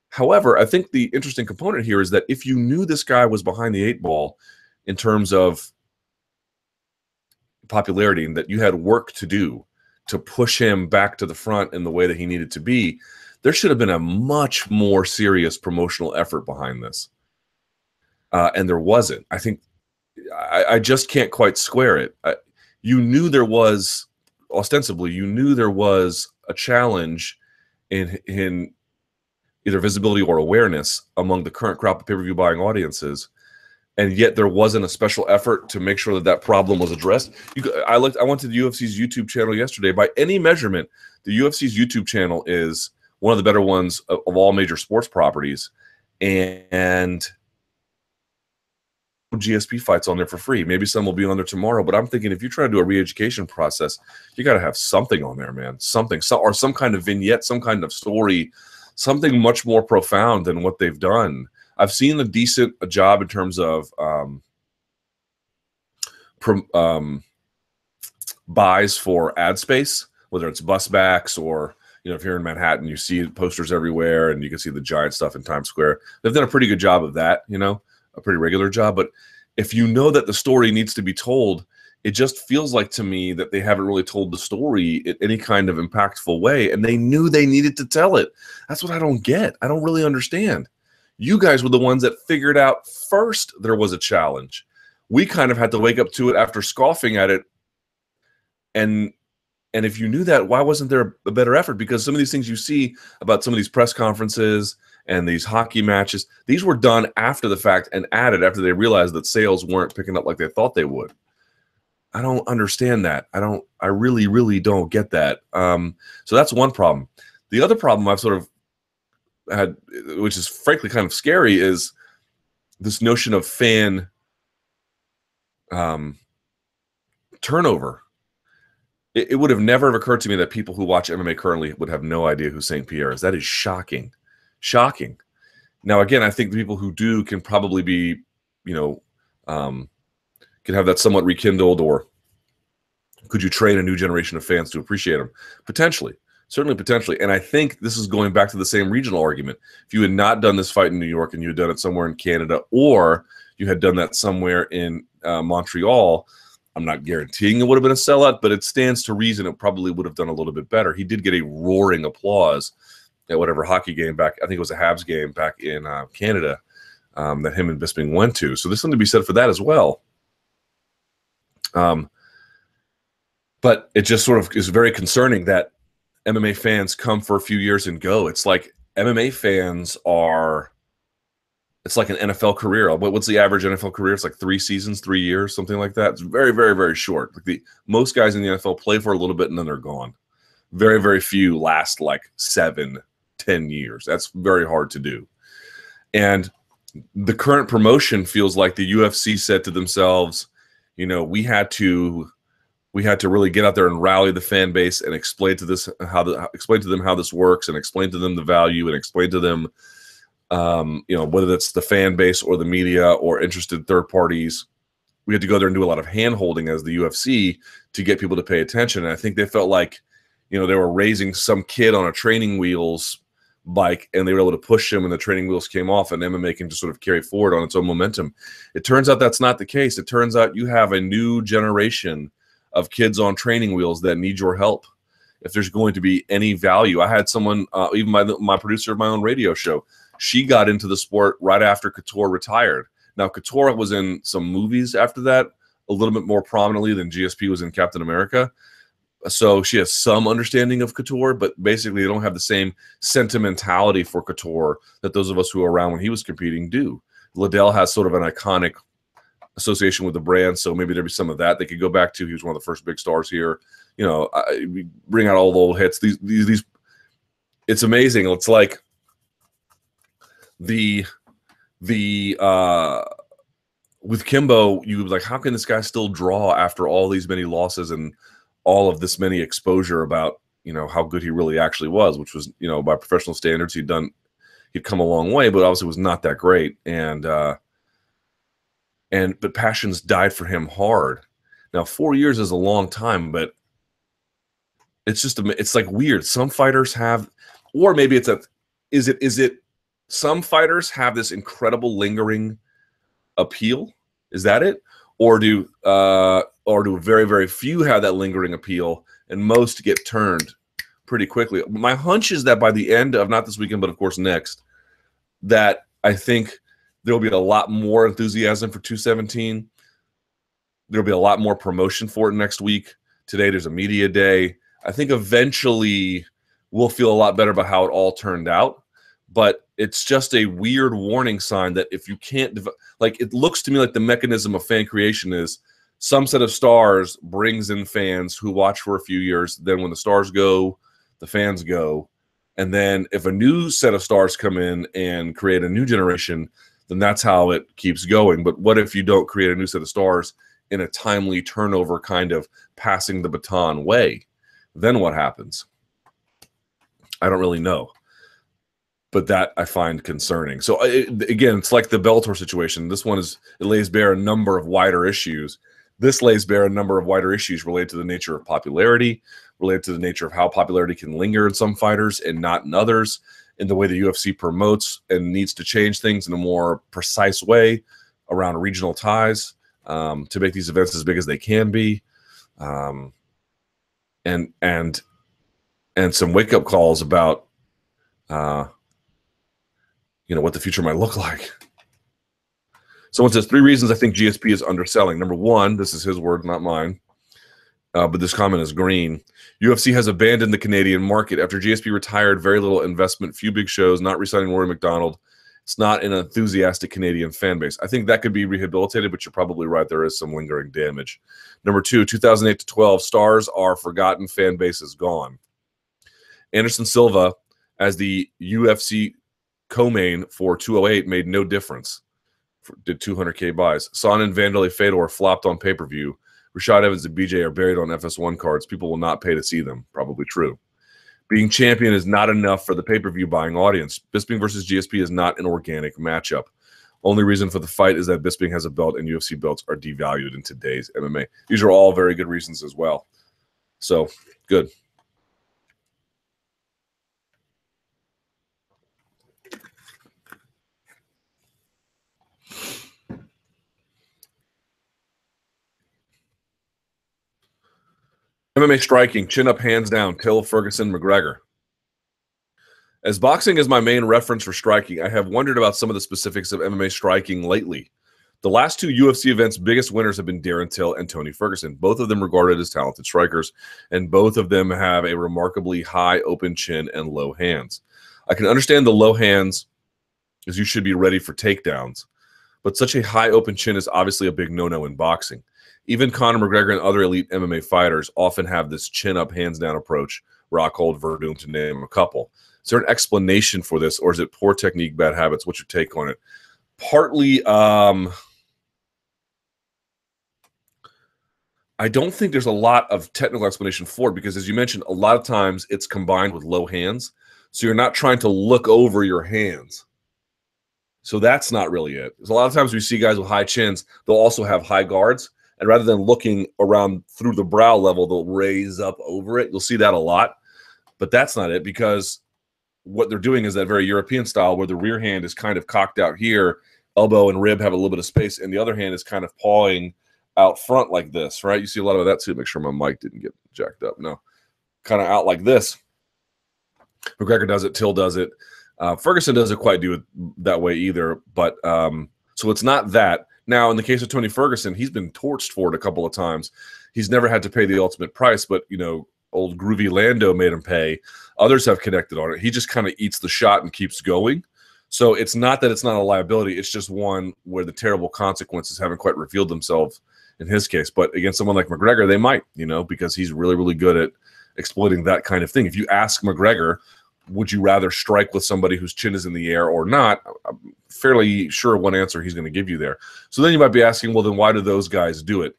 However, I think the interesting component here is that if you knew this guy was behind the 8 ball in terms of popularity, and that you had work to do to push him back to the front in the way that he needed to be, there should have been a much more serious promotional effort behind this. And there wasn't. I think I just can't quite square it. You knew there was, ostensibly, you knew there was a challenge in either visibility or awareness among the current crop of pay-per-view buying audiences, and yet there wasn't a special effort to make sure that that problem was addressed. I went to the UFC's YouTube channel yesterday. By any measurement, the UFC's YouTube channel is one of the better ones of all major sports properties, and GSP fights on there for free. Maybe some will be on there tomorrow, but I'm thinking if you try to do a re-education process, you got to have something on there, man. Something, or some kind of vignette, some kind of story, something much more profound than what they've done. I've seen a decent job in terms of buys for ad space, whether it's bus backs or, if you're in Manhattan, you see posters everywhere, and you can see the giant stuff in Times Square. They've done a pretty good job of that, a pretty regular job. But if you know that the story needs to be told, it just feels like to me that they haven't really told the story in any kind of impactful way, and they knew they needed to tell it. That's what I don't get. I don't really understand. You guys were the ones that figured out first there was a challenge. We kind of had to wake up to it after scoffing at it. And if you knew that, why wasn't there a better effort? Because some of these things you see about some of these press conferences and these hockey matches, these were done after the fact and added after they realized that sales weren't picking up like they thought they would. I don't understand that. I really, really don't get that. So that's one problem. The other problem I've sort of had, which is frankly kind of scary, is this notion of fan turnover. It would have never occurred to me that people who watch MMA currently would have no idea who St-Pierre is. That is shocking. Shocking. Now, again, I think the people who do can probably be, can have that somewhat rekindled, or could you train a new generation of fans to appreciate them? Potentially. Certainly potentially. And I think this is going back to the same regional argument. If you had not done this fight in New York and you had done it somewhere in Canada, or you had done that somewhere in Montreal, I'm not guaranteeing it would have been a sellout, but it stands to reason it probably would have done a little bit better. He did get a roaring applause at whatever hockey game back, I think it was a Habs game back in Canada, that him and Bisping went to. So there's something to be said for that as well. But it just sort of is very concerning that MMA fans come for a few years and go. It's like MMA fans are, it's like an NFL career. What's the average NFL career? It's like 3 seasons, 3 years, something like that. It's very, very, very short. Like most guys in the NFL play for a little bit and then they're gone. Very, very few last like 7, 10 years. That's very hard to do. And the current promotion feels like the UFC said to themselves, you know, we had to really get out there and rally the fan base and explain to them how this works, and explain to them the value, and explain to them, you know, whether that's the fan base or the media or interested third parties. We had to go there and do a lot of hand holding as the UFC to get people to pay attention. And I think they felt like, you know, they were raising some kid on a training wheels bike, and they were able to push him, and the training wheels came off, and MMA can just sort of carry forward on its own momentum. It turns out that's not the case. It turns out you have a new generation of kids on training wheels that need your help if there's going to be any value. I had someone, even my producer of my own radio show, she got into the sport right after Couture retired. Now, Couture was in some movies after that, a little bit more prominently than GSP was in Captain America. So she has some understanding of Couture, but basically they don't have the same sentimentality for Couture that those of us who were around when he was competing do. Liddell has sort of an iconic association with the brand, so maybe there'd be some of that they could go back to. He was one of the first big stars here. You know, we bring out all the old hits. These it's amazing. It's like with Kimbo, you like, how can this guy still draw after all these many losses and all of this many exposure about, you know, how good he really actually was, which was, you know, by professional standards, he'd come a long way, but obviously was not that great. But passions died for him hard. Now, 4 years is a long time, but it's like weird. Some fighters have, or maybe is it some fighters have this incredible lingering appeal? Is that it? Or do very, very few have that lingering appeal, and most get turned pretty quickly? My hunch is that by the end of, not this weekend, but of course next, that I think there'll be a lot more enthusiasm for 217. There'll be a lot more promotion for it next week. Today there's a media day. I think eventually we'll feel a lot better about how it all turned out. But it's just a weird warning sign that if you can't, like, it looks to me like the mechanism of fan creation is some set of stars brings in fans who watch for a few years. Then when the stars go, the fans go. And then if a new set of stars come in and create a new generation, then that's how it keeps going. But what if you don't create a new set of stars in a timely turnover kind of passing the baton way? Then what happens? I don't really know. But that I find concerning. So again, it's like the Bellator situation. This one it lays bare a number of wider issues. This lays bare a number of wider issues related to the nature of popularity, related to the nature of how popularity can linger in some fighters and not in others, in the way the UFC promotes and needs to change things in a more precise way around regional ties to make these events as big as they can be, and some wake-up calls about you know, what the future might look like. Someone says 3 reasons I think GSP is underselling. Number 1, this is his word, not mine, but this comment is green. UFC has abandoned the Canadian market. After GSP retired, very little investment, few big shows, not re-signing Rory McDonald. It's not an enthusiastic Canadian fan base. I think that could be rehabilitated, but you're probably right. There is some lingering damage. Number 2, 2008 to 12, stars are forgotten, fan base is gone. Anderson Silva, as the UFC co-main for 208, made no difference. Did 200K buys. Son and Vanderlei Fedor flopped on pay-per-view. Rashad Evans and BJ are buried on FS1 cards. People will not pay to see them. Probably true. Being champion is not enough for the pay-per-view buying audience. Bisping versus GSP is not an organic matchup. Only reason for the fight is that Bisping has a belt and UFC belts are devalued in today's MMA. These are all very good reasons as well. So, good. MMA striking, chin up, hands down, Till, Ferguson, McGregor. As boxing is my main reference for striking, I have wondered about some of the specifics of MMA striking lately. The last 2 UFC events' biggest winners have been Darren Till and Tony Ferguson, both of them regarded as talented strikers, and both of them have a remarkably high open chin and low hands. I can understand the low hands, as you should be ready for takedowns, but such a high open chin is obviously a big no-no in boxing. Even Conor McGregor and other elite MMA fighters often have this chin-up, hands-down approach, Rockhold, Verdum, to name a couple. Is there an explanation for this, or is it poor technique, bad habits? What's your take on it? partly, I don't think there's a lot of technical explanation for it because, as you mentioned, a lot of times it's combined with low hands. So you're not trying to look over your hands. So that's not really it. Because a lot of times we see guys with high chins, they'll also have high guards. And rather than looking around through the brow level, they'll raise up over it. You'll see that a lot. But that's not it, because what they're doing is that very European style where the rear hand is kind of cocked out here, elbow and rib have a little bit of space, and the other hand is kind of pawing out front like this, right? You see a lot of that too. Make sure my mic didn't get jacked up. No, kind of out like this. McGregor does it. Till does it. Ferguson doesn't quite do it that way either. But so it's not that. Now, in the case of Tony Ferguson, he's been torched for it a couple of times. He's never had to pay the ultimate price, but, you know, old Groovy Lando made him pay. Others have connected on it. He just kind of eats the shot and keeps going. So it's not that it's not a liability. It's just one where the terrible consequences haven't quite revealed themselves in his case. But against someone like McGregor, they might, you know, because he's really, really good at exploiting that kind of thing. If you ask McGregor, would you rather strike with somebody whose chin is in the air or not, I'm fairly sure one answer he's going to give you there. So then you might be asking, well, then why do those guys do it?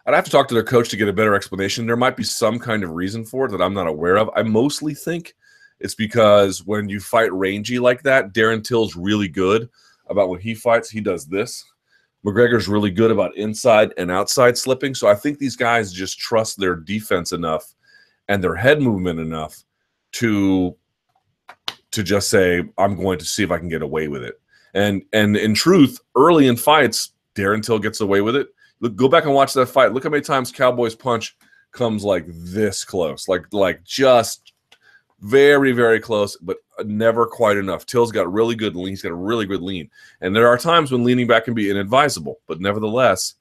I'd have to talk to their coach to get a better explanation. There might be some kind of reason for it that I'm not aware of. I mostly think it's because when you fight rangy like that, Darren Till's really good about when he fights, he does this. McGregor's really good about inside and outside slipping. So I think these guys just trust their defense enough and their head movement enough to just say, I'm going to see if I can get away with it. And in truth, early in fights, Darren Till gets away with it. Look, go back and watch that fight. Look how many times Cowboy's punch comes like this close, like just very, very close, but never quite enough. Till's got really good lean. He's got a really good lean. And there are times when leaning back can be inadvisable, but nevertheless,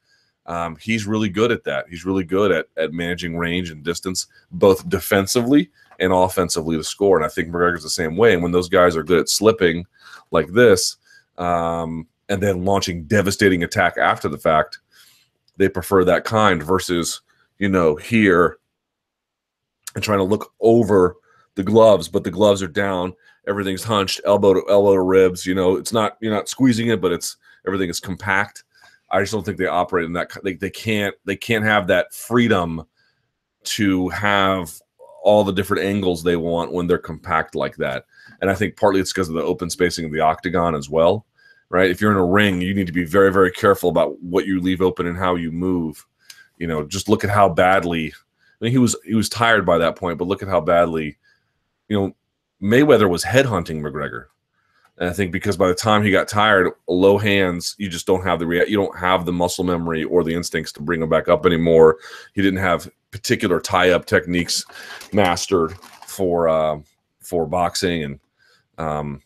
he's really good at that. He's really good at managing range and distance, both defensively and offensively to score. And I think McGregor's the same way. And when those guys are good at slipping like this, and then launching devastating attack after the fact, they prefer that kind versus, you know, here and trying to look over the gloves, but the gloves are down. Everything's hunched, elbow to ribs. You know, it's not, you're not squeezing it, but it's everything is compact. I just don't think they operate in that. They can't have that freedom to have all the different angles they want when they're compact like that. And I think partly it's because of the open spacing of the octagon as well, right? If you're in a ring, you need to be very, very careful about what you leave open and how you move. You know, just look at how badly. I mean, he was tired by that point, but look at how badly, you know, Mayweather was headhunting McGregor. And I think because by the time he got tired, low hands, you just don't have you don't have the muscle memory or the instincts to bring him back up anymore. He didn't have particular tie-up techniques mastered for boxing, and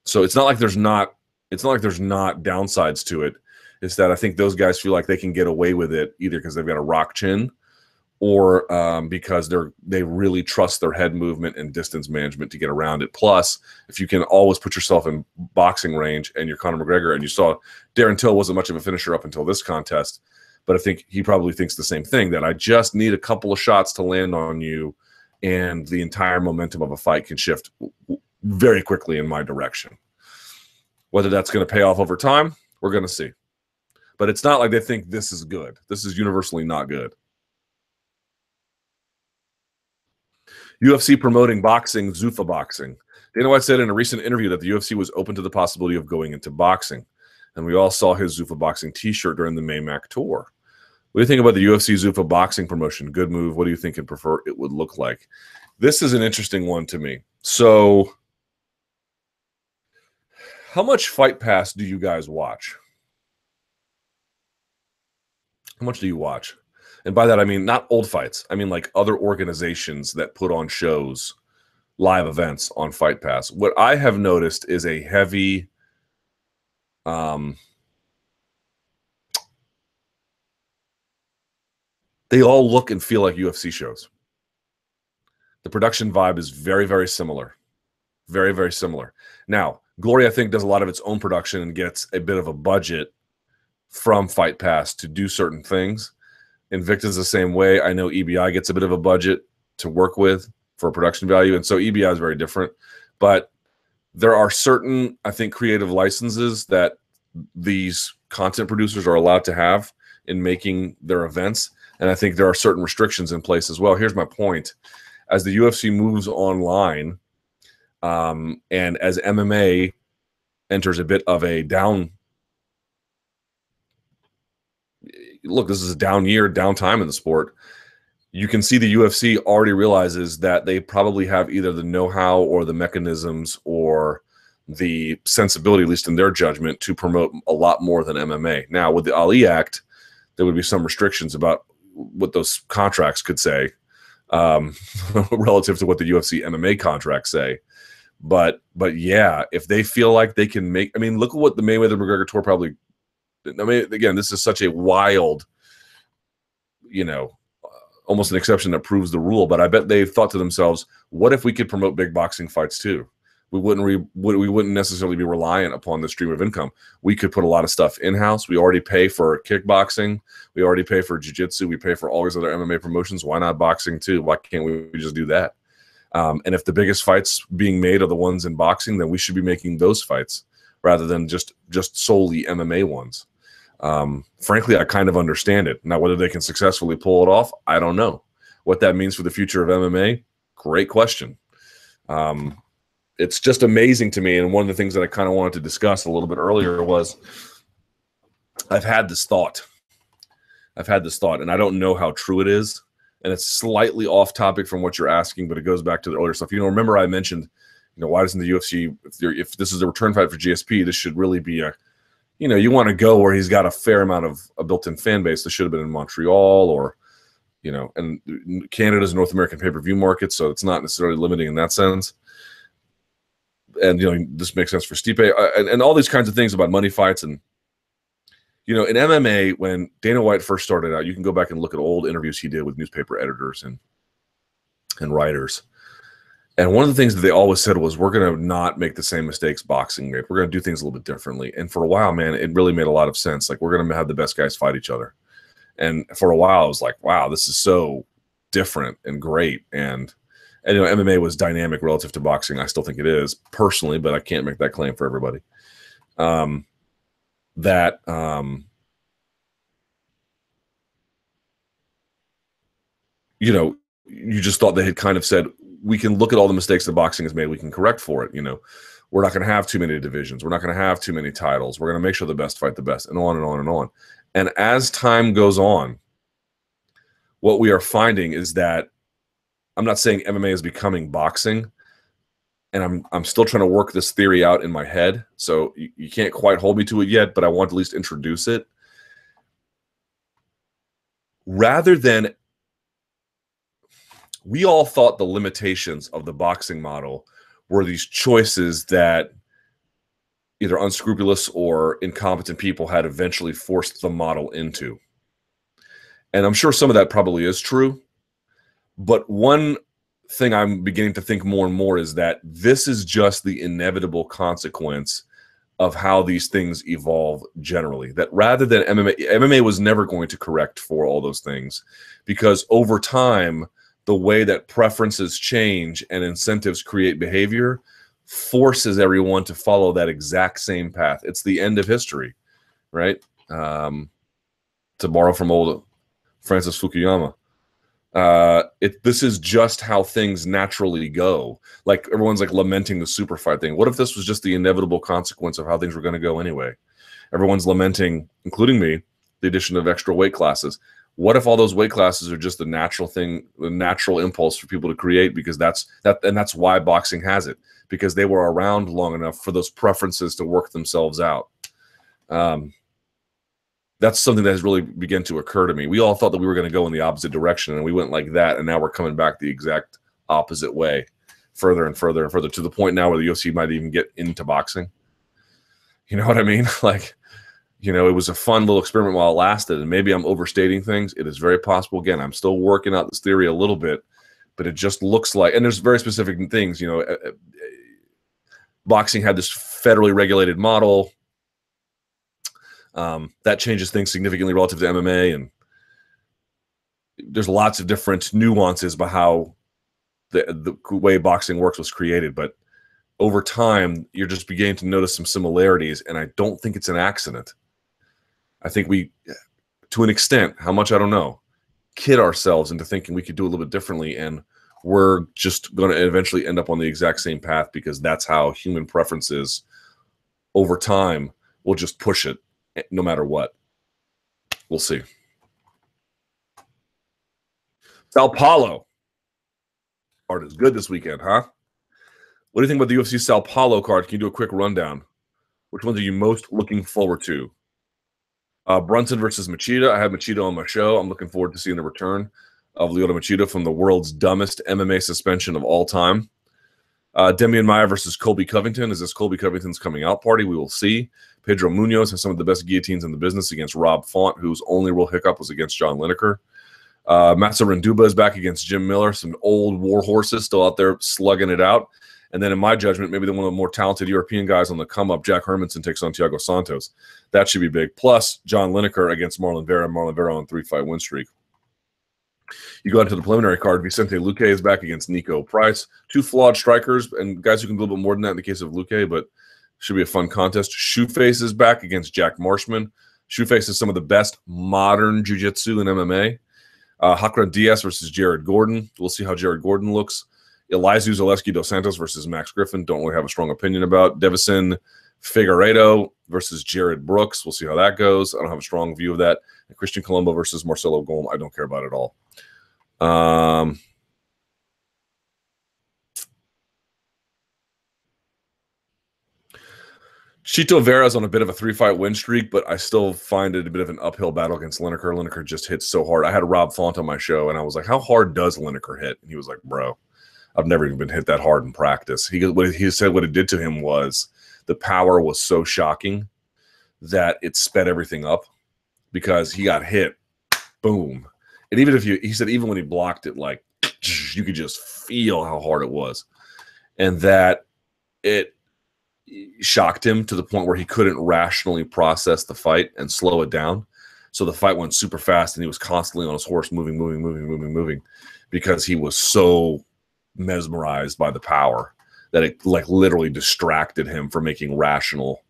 so it's not like there's not downsides to it. It's that I think those guys feel like they can get away with it either because they've got a rock chin, or because they really trust their head movement and distance management to get around it. Plus, if you can always put yourself in boxing range and you're Conor McGregor, and you saw Darren Till wasn't much of a finisher up until this contest, but I think he probably thinks the same thing, that I just need a couple of shots to land on you and the entire momentum of a fight can shift very quickly in my direction. Whether that's going to pay off over time, we're going to see. But it's not like they think this is good. This is universally not good. UFC promoting boxing, Zuffa boxing. Dana White said in a recent interview that the UFC was open to the possibility of going into boxing. And we all saw his Zuffa boxing t-shirt during the Maymac tour. What do you think about the UFC Zuffa boxing promotion? Good move. What do you think and prefer it would look like? This is an interesting one to me. So how much Fight Pass do you guys watch? How much do you watch? And by that, I mean not old fights. I mean like other organizations that put on shows, live events on Fight Pass. What I have noticed is a heavy they all look and feel like UFC shows. The production vibe is very, very similar. Very, very similar. Now, Glory, I think, does a lot of its own production and gets a bit of a budget from Fight Pass to do certain things. Invicta's the same way. I know EBI gets a bit of a budget to work with for production value, and so EBI is very different. But there are certain, I think, creative licenses that these content producers are allowed to have in making their events. And I think there are certain restrictions in place as well. Here's my point. As the UFC moves online, and as MMA enters a bit of a down, look, this is a down year, down time in the sport. You can see the UFC already realizes that they probably have either the know-how or the mechanisms or the sensibility, at least in their judgment, to promote a lot more than MMA. Now, with the Ali Act, there would be some restrictions about what those contracts could say relative to what the UFC MMA contracts say. But yeah, if they feel like they can make, I mean, look at what the Mayweather-McGregor tour probably, I mean, again, this is such a wild, almost an exception that proves the rule. But I bet they've thought to themselves, what if we could promote big boxing fights too? We wouldn't necessarily be reliant upon the stream of income. We could put a lot of stuff in-house. We already pay for kickboxing. We already pay for jiu-jitsu. We pay for all these other MMA promotions. Why not boxing too? Why can't we just do that? And if the biggest fights being made are the ones in boxing, then we should be making those fights rather than just solely MMA ones. Frankly, I kind of understand it. Now, whether they can successfully pull it off, I don't know. What that means for the future of MMA, great question. It's just amazing to me. And one of the things that I kind of wanted to discuss a little bit earlier was I've had this thought, and I don't know how true it is. And it's slightly off topic from what you're asking, but it goes back to the earlier stuff. Remember I mentioned, why doesn't the UFC, if this is a return fight for GSP, this should really be you want to go where he's got a fair amount of a built-in fan base. This should have been in Montreal or, and Canada's a North American pay-per-view market, so it's not necessarily limiting in that sense. And, this makes sense for Stipe and all these kinds of things about money fights. And, in MMA, when Dana White first started out, you can go back and look at old interviews he did with newspaper editors and writers. And one of the things that they always said was, we're going to not make the same mistakes boxing made. We're going to do things a little bit differently. And for a while, man, it really made a lot of sense. Like, we're going to have the best guys fight each other. And for a while, I was like, wow, this is so different and great. And MMA was dynamic relative to boxing. I still think it is personally, but I can't make that claim for everybody. You just thought they had kind of said, we can look at all the mistakes that boxing has made. We can correct for it. We're not going to have too many divisions. We're not going to have too many titles. We're going to make sure the best fight the best, and on and on and on. And as time goes on, what we are finding is that, I'm not saying MMA is becoming boxing, and I'm still trying to work this theory out in my head. So you can't quite hold me to it yet, but I want to at least introduce it. Rather than, we all thought the limitations of the boxing model were these choices that either unscrupulous or incompetent people had eventually forced the model into. And I'm sure some of that probably is true. But one thing I'm beginning to think more and more is that this is just the inevitable consequence of how these things evolve generally. That rather than MMA was never going to correct for all those things, because over time, the way that preferences change and incentives create behavior forces everyone to follow that exact same path. It's the end of history, right? To borrow from old Francis Fukuyama. This is just how things naturally go. Like, everyone's like lamenting the super fight thing. What if this was just the inevitable consequence of how things were going to go anyway? Everyone's lamenting, including me, the addition of extra weight classes. What if all those weight classes are just the natural thing, the natural impulse for people to create? Because that's why boxing has it, because they were around long enough for those preferences to work themselves out. That's something that has really begun to occur to me. We all thought that we were going to go in the opposite direction, and we went like that, and now we're coming back the exact opposite way, further and further and further, to the point now where the UFC might even get into boxing. You know what I mean? Like, it was a fun little experiment while it lasted, and maybe I'm overstating things. It is very possible. Again, I'm still working out this theory a little bit, but it just looks like, and there's very specific things, boxing had this federally regulated model. That changes things significantly relative to MMA, and there's lots of different nuances about how the way boxing works was created. But over time, you're just beginning to notice some similarities, and I don't think it's an accident. I think we, to an extent, how much I don't know, kid ourselves into thinking we could do a little bit differently, and we're just going to eventually end up on the exact same path because that's how human preferences over time will just push it no matter what. We'll see. Sao Paulo. Card is good this weekend, huh? What do you think about the UFC Sao Paulo card? Can you do a quick rundown? Which ones are you most looking forward to? Brunson versus Machida. I had Machida on my show. I'm looking forward to seeing the return of Lyoto Machida from the world's dumbest MMA suspension of all time. Demian Maia versus Colby Covington. Is this Colby Covington's coming out party? We will see. Pedro Munoz has some of the best guillotines in the business against Rob Font, whose only real hiccup was against John Lineker. Matza Renduba is back against Jim Miller. Some old war horses still out there slugging it out. And then in my judgment, maybe one of the more talented European guys on the come-up, Jack Hermanson, takes on Thiago Santos. That should be big. Plus, John Lineker against Marlon Vera. Marlon Vera on 3-fight win streak. You go into the preliminary card. Vicente Luque is back against Nico Price. Two flawed strikers and guys who can do a little bit more than that in the case of Luque, but should be a fun contest. Shoeface is back against Jack Marshman. Shoeface is some of the best modern jiu-jitsu in MMA. Hakran Diaz versus Jared Gordon. We'll see how Jared Gordon looks. Elizu Zaleski dos Santos versus Max Griffin. Don't really have a strong opinion about. Devison Figueiredo versus Jared Brooks. We'll see how that goes. I don't have a strong view of that. And Christian Colombo versus Marcelo Golm. I don't care about it at all. Chito Vera's on a bit of a 3-fight win streak, but I still find it a bit of an uphill battle against Lineker. Lineker just hits so hard. I had Rob Font on my show, and I was like, how hard does Lineker hit? And he was like, bro, I've never even been hit that hard in practice. He said what it did to him was the power was so shocking that it sped everything up because he got hit, boom. And even if he said even when he blocked it, like you could just feel how hard it was, and that it shocked him to the point where he couldn't rationally process the fight and slow it down. So the fight went super fast, and he was constantly on his horse, moving, because he was so mesmerized by the power that it like literally distracted him from making rational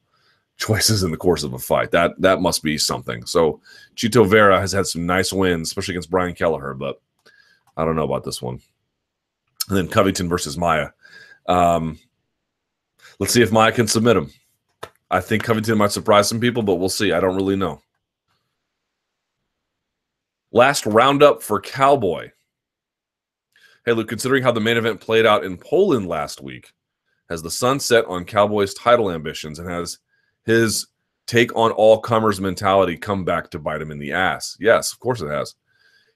choices in the course of a fight. That must be something. So Chito Vera has had some nice wins, especially against Brian Kelleher, but I don't know about this one. And then Covington versus Maia. Let's see if Maia can submit him. I think Covington might surprise some people, but we'll see. I don't really know. Last roundup for Cowboy. Hey, Luke, considering how the main event played out in Poland last week, has the sun set on Cowboy's title ambitions, and has his take on all comers mentality come back to bite him in the ass? Yes, of course it has.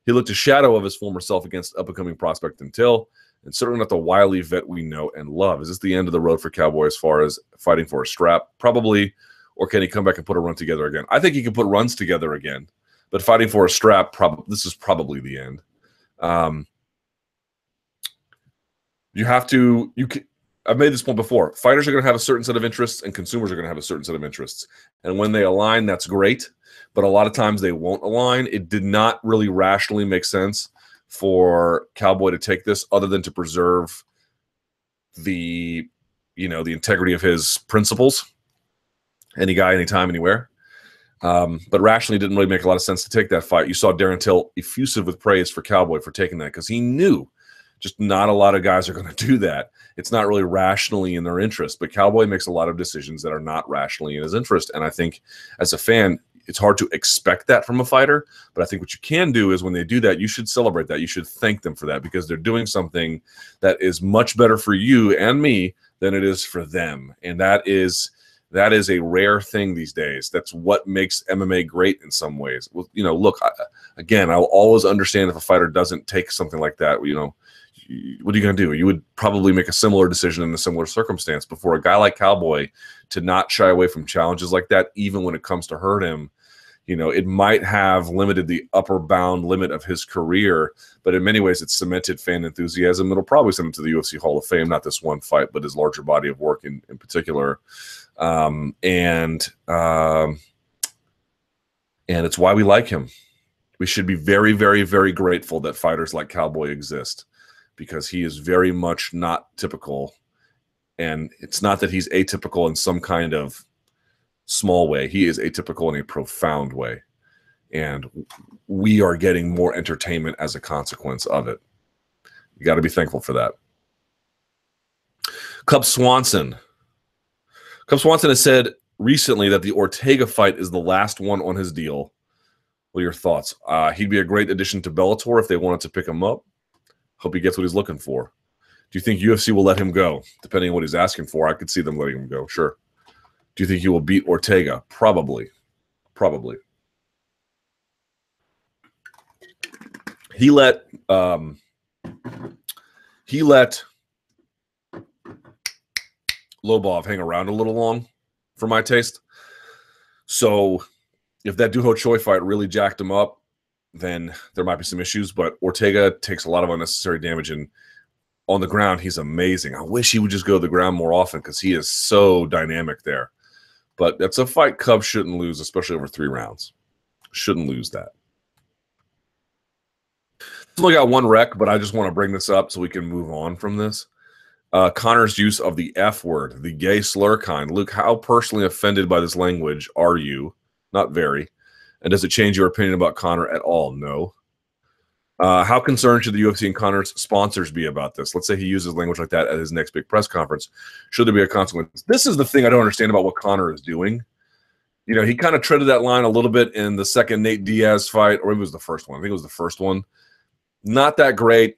He looked a shadow of his former self against up-and-coming prospect Until, and certainly not the wily vet we know and love. Is this the end of the road for Cowboy as far as fighting for a strap? Probably. Or can he come back and put a run together again? I think he can put runs together again. But fighting for a strap, this is probably the end. I've made this point before. Fighters are going to have a certain set of interests, and consumers are going to have a certain set of interests. And when they align, that's great. But a lot of times they won't align. It did not really rationally make sense for Cowboy to take this, other than to preserve the integrity of his principles. Any guy, anytime, anywhere. But rationally, it didn't really make a lot of sense to take that fight. You saw Darren Till effusive with praise for Cowboy for taking that, because he knew just not a lot of guys are going to do that. It's not really rationally in their interest. But Cowboy makes a lot of decisions that are not rationally in his interest. And I think as a fan, it's hard to expect that from a fighter, but I think what you can do is when they do that, you should celebrate that. You should thank them for that, because they're doing something that is much better for you and me than it is for them. And that is a rare thing these days. That's what makes MMA great in some ways. Well, look, I'll always understand if a fighter doesn't take something like that. What are you going to do? You would probably make a similar decision in a similar circumstance. But for a guy like Cowboy to not shy away from challenges like that, even when it comes to hurt him, it might have limited the upper bound limit of his career, but in many ways it's cemented fan enthusiasm. It'll probably send him to the UFC Hall of Fame, not this one fight, but his larger body of work in particular. And it's why we like him. We should be very, very, very grateful that fighters like Cowboy exist, because he is very much not typical. And it's not that he's atypical in some kind of small way. He is atypical in a profound way. And we are getting more entertainment as a consequence of it. You got to be thankful for that. Cub Swanson. Cub Swanson has said recently that the Ortega fight is the last one on his deal. What are your thoughts? He'd be a great addition to Bellator if they wanted to pick him up. Hope he gets what he's looking for. Do you think UFC will let him go? Depending on what he's asking for, I could see them letting him go. Sure. Do you think he will beat Ortega? Probably. Probably. He let Lobov hang around a little long for my taste. So if that Doo Ho Choi fight really jacked him up, then there might be some issues. But Ortega takes a lot of unnecessary damage, and on the ground, he's amazing. I wish he would just go to the ground more often because he is so dynamic there. But that's a fight Cub shouldn't lose, especially over 3 rounds. Shouldn't lose that. I've only got one rec, but I just want to bring this up so we can move on from this. Conor's use of the F word, the gay slur kind. Luke, how personally offended by this language are you? Not very. And does it change your opinion about Conor at all? No. How concerned should the UFC and Conor's sponsors be about this? Let's say he uses language like that at his next big press conference. Should there be a consequence? This is the thing I don't understand about what Conor is doing. You know, he kind of treaded that line a little bit in the second Nate Diaz fight, or maybe it was the first one. I think it was the first one. Not that great.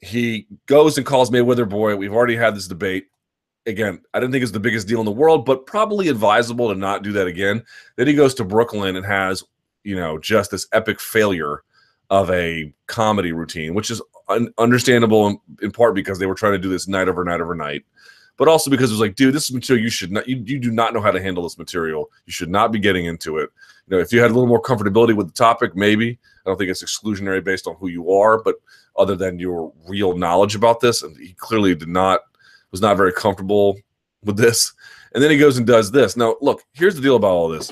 He goes and calls Mayweather boy. We've already had this debate. Again, I didn't think it's the biggest deal in the world, but probably advisable to not do that again. Then he goes to Brooklyn and has, you know, just this epic failure of a comedy routine, which is understandable in part because they were trying to do this night over night over night, but also because it was like, dude, this is material you should not, you do not know how to handle this material. You should not be getting into it. You know, if you had a little more comfortability with the topic, maybe. I don't think it's exclusionary based on who you are, but other than your real knowledge about this, and he clearly was not very comfortable with this. And then he goes and does this. Now, look, here's the deal about all this.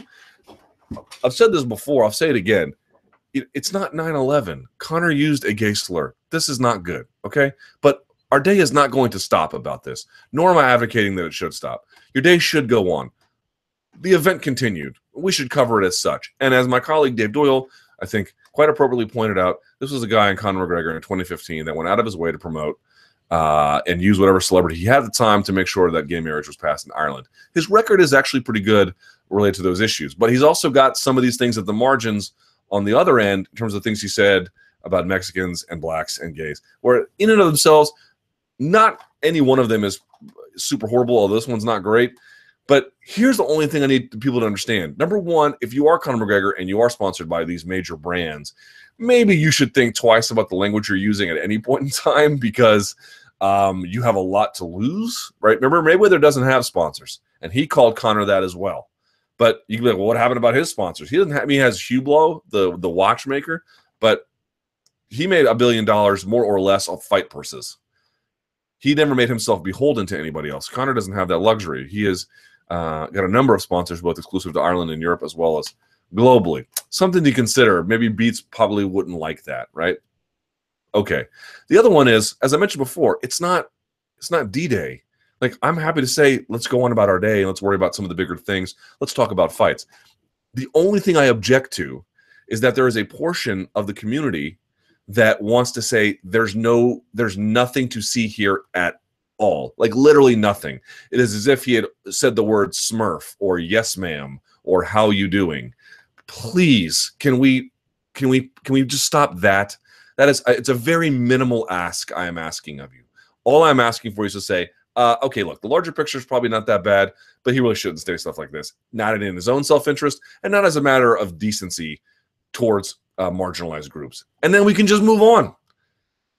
I've said this before. I'll say it again. It's not 9/11. Conor used a gay slur. This is not good, okay? But our day is not going to stop about this, nor am I advocating that it should stop. Your day should go on. The event continued. We should cover it as such. And as my colleague Dave Doyle, I think, quite appropriately pointed out, this was a guy in Conor McGregor in 2015 that went out of his way to promote and use whatever celebrity he had at the time to make sure that gay marriage was passed in Ireland. His record is actually pretty good related to those issues, but he's also got some of these things at the margins on the other end in terms of things he said about Mexicans and blacks and gays, where in and of themselves, not any one of them is super horrible, although this one's not great. But here's the only thing I need people to understand. Number one, if you are Conor McGregor and you are sponsored by these major brands, maybe you should think twice about the language you're using at any point in time because you have a lot to lose, right? Remember, Mayweather doesn't have sponsors, and he called Conor that as well. But you can be like, well, what happened about his sponsors? He doesn't have. He has Hublot, the watchmaker, but he made $1 billion more or less off fight purses. He never made himself beholden to anybody else. Conor doesn't have that luxury. He has got a number of sponsors, both exclusive to Ireland and Europe, as well as globally. Something to consider. Maybe Beats probably wouldn't like that, right? Okay. The other one is, as I mentioned before, it's not D-Day. Like, I'm happy to say, let's go on about our day and let's worry about some of the bigger things. Let's talk about fights. The only thing I object to is that there is a portion of the community that wants to say there's nothing to see here at all. Like, literally nothing. It is as if he had said the word Smurf or yes ma'am or how you doing. Please, can we just stop that? It's a very minimal ask I am asking of you. All I'm asking for you is to say, okay, look, the larger picture is probably not that bad, but he really shouldn't say stuff like this. Not in his own self-interest and not as a matter of decency towards marginalized groups. And then we can just move on.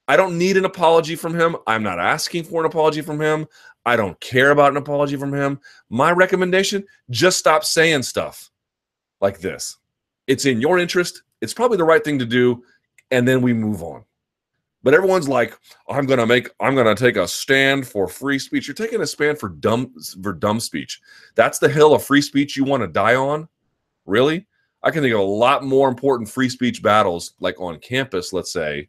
I don't need an apology from him. I'm not asking for an apology from him. I don't care about an apology from him. My recommendation, just stop saying stuff like this. It's in your interest. It's probably the right thing to do. And then we move on. But everyone's like, I'm gonna take a stand for free speech. You're taking a stand for dumb speech. That's the hill of free speech you want to die on? Really? I can think of a lot more important free speech battles, like on campus, let's say,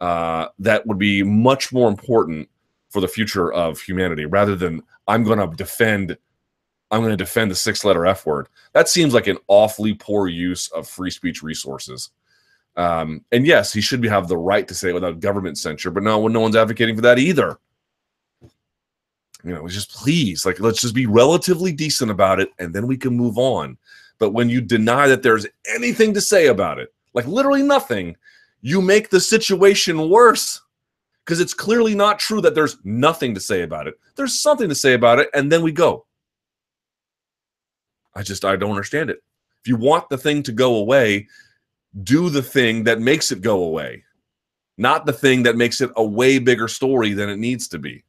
that would be much more important for the future of humanity, rather than I'm going to defend the 6-letter F word. That seems like an awfully poor use of free speech resources. And yes, he should have the right to say it without government censure, but no one's advocating for that either. Just please, let's just be relatively decent about it, and then we can move on. But when you deny that there's anything to say about it, like literally nothing, you make the situation worse, because it's clearly not true that there's nothing to say about it. There's something to say about it, and then we go. I don't understand it. If you want the thing to go away, do the thing that makes it go away, not the thing that makes it a way bigger story than it needs to be.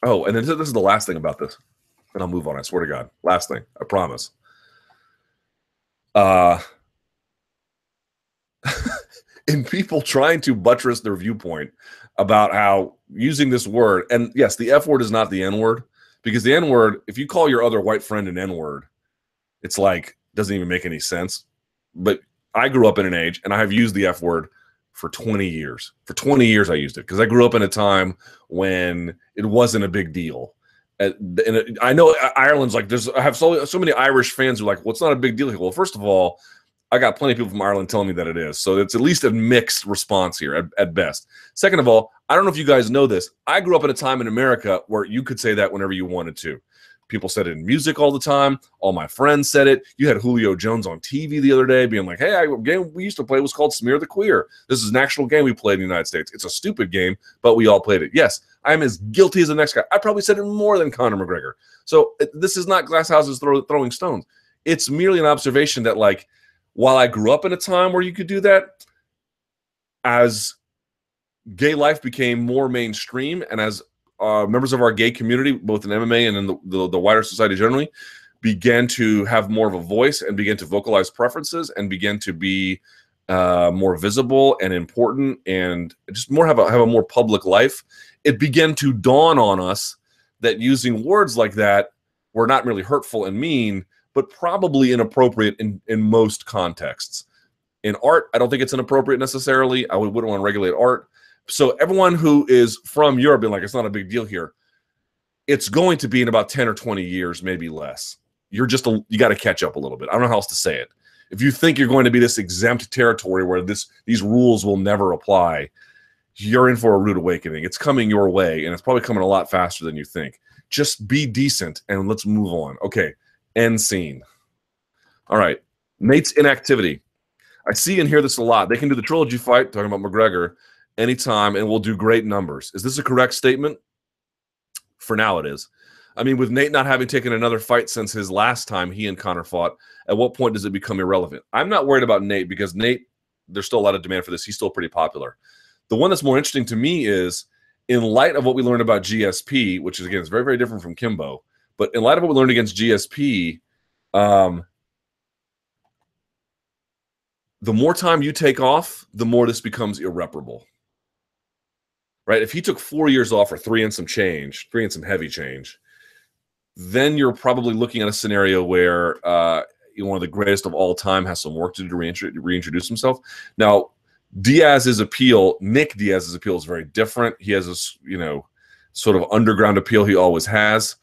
Oh, and then this is the last thing about this, and I'll move on. I swear to God. Last thing, I promise. In people trying to buttress their viewpoint about how using this word, and yes, the F word is not the N word, because the N word, if you call your other white friend an N word, it's like, doesn't even make any sense. But I grew up in an age, and I have used the F word for 20 years. For 20 years, I used it because I grew up in a time when it wasn't a big deal. And I know Ireland's like, I have so many Irish fans who are like, well, it's not a big deal. Well, first of all, I got plenty of people from Ireland telling me that it is. So it's at least a mixed response here at best. Second of all, I don't know if you guys know this. I grew up in a time in America where you could say that whenever you wanted to. People said it in music all the time. All my friends said it. You had Julio Jones on TV the other day being like, hey, a game we used to play was called Smear the Queer. This is an actual game we played in the United States. It's a stupid game, but we all played it. Yes, I am as guilty as the next guy. I probably said it more than Conor McGregor. So this is not glass houses throwing stones. It's merely an observation that, like, while I grew up in a time where you could do that, as gay life became more mainstream and as members of our gay community, both in MMA and in the wider society generally, began to have more of a voice and begin to vocalize preferences and begin to be more visible and important and just have a more public life, it began to dawn on us that using words like that were not merely hurtful and mean, but probably inappropriate in most contexts. In art, I don't think it's inappropriate necessarily. I wouldn't want to regulate art. So everyone who is from Europe being like, it's not a big deal here, it's going to be in about 10 or 20 years, maybe less. You got to catch up a little bit. I don't know how else to say it. If you think you're going to be this exempt territory where these rules will never apply, you're in for a rude awakening. It's coming your way, and it's probably coming a lot faster than you think. Just be decent, and let's move on. Okay, end scene. All right, Nate's inactivity. I see and hear this a lot. They can do the trilogy fight, talking about McGregor, anytime, and we'll do great numbers. Is this a correct statement? For now, it is. I mean, with Nate not having taken another fight since his last time he and Conor fought, at what point does it become irrelevant? I'm not worried about Nate because Nate, there's still a lot of demand for this. He's still pretty popular. The one that's more interesting to me is, in light of what we learned about GSP, which is, again, is very, very different from Kimbo, but in light of what we learned against GSP, the more time you take off, the more this becomes irreparable. Right? If he took 4 years off or 3 and some heavy change, then you're probably looking at a scenario where one of the greatest of all time has some work to do to reintroduce himself. Now, Nick Diaz's appeal is very different. He has this, sort of underground appeal he always has.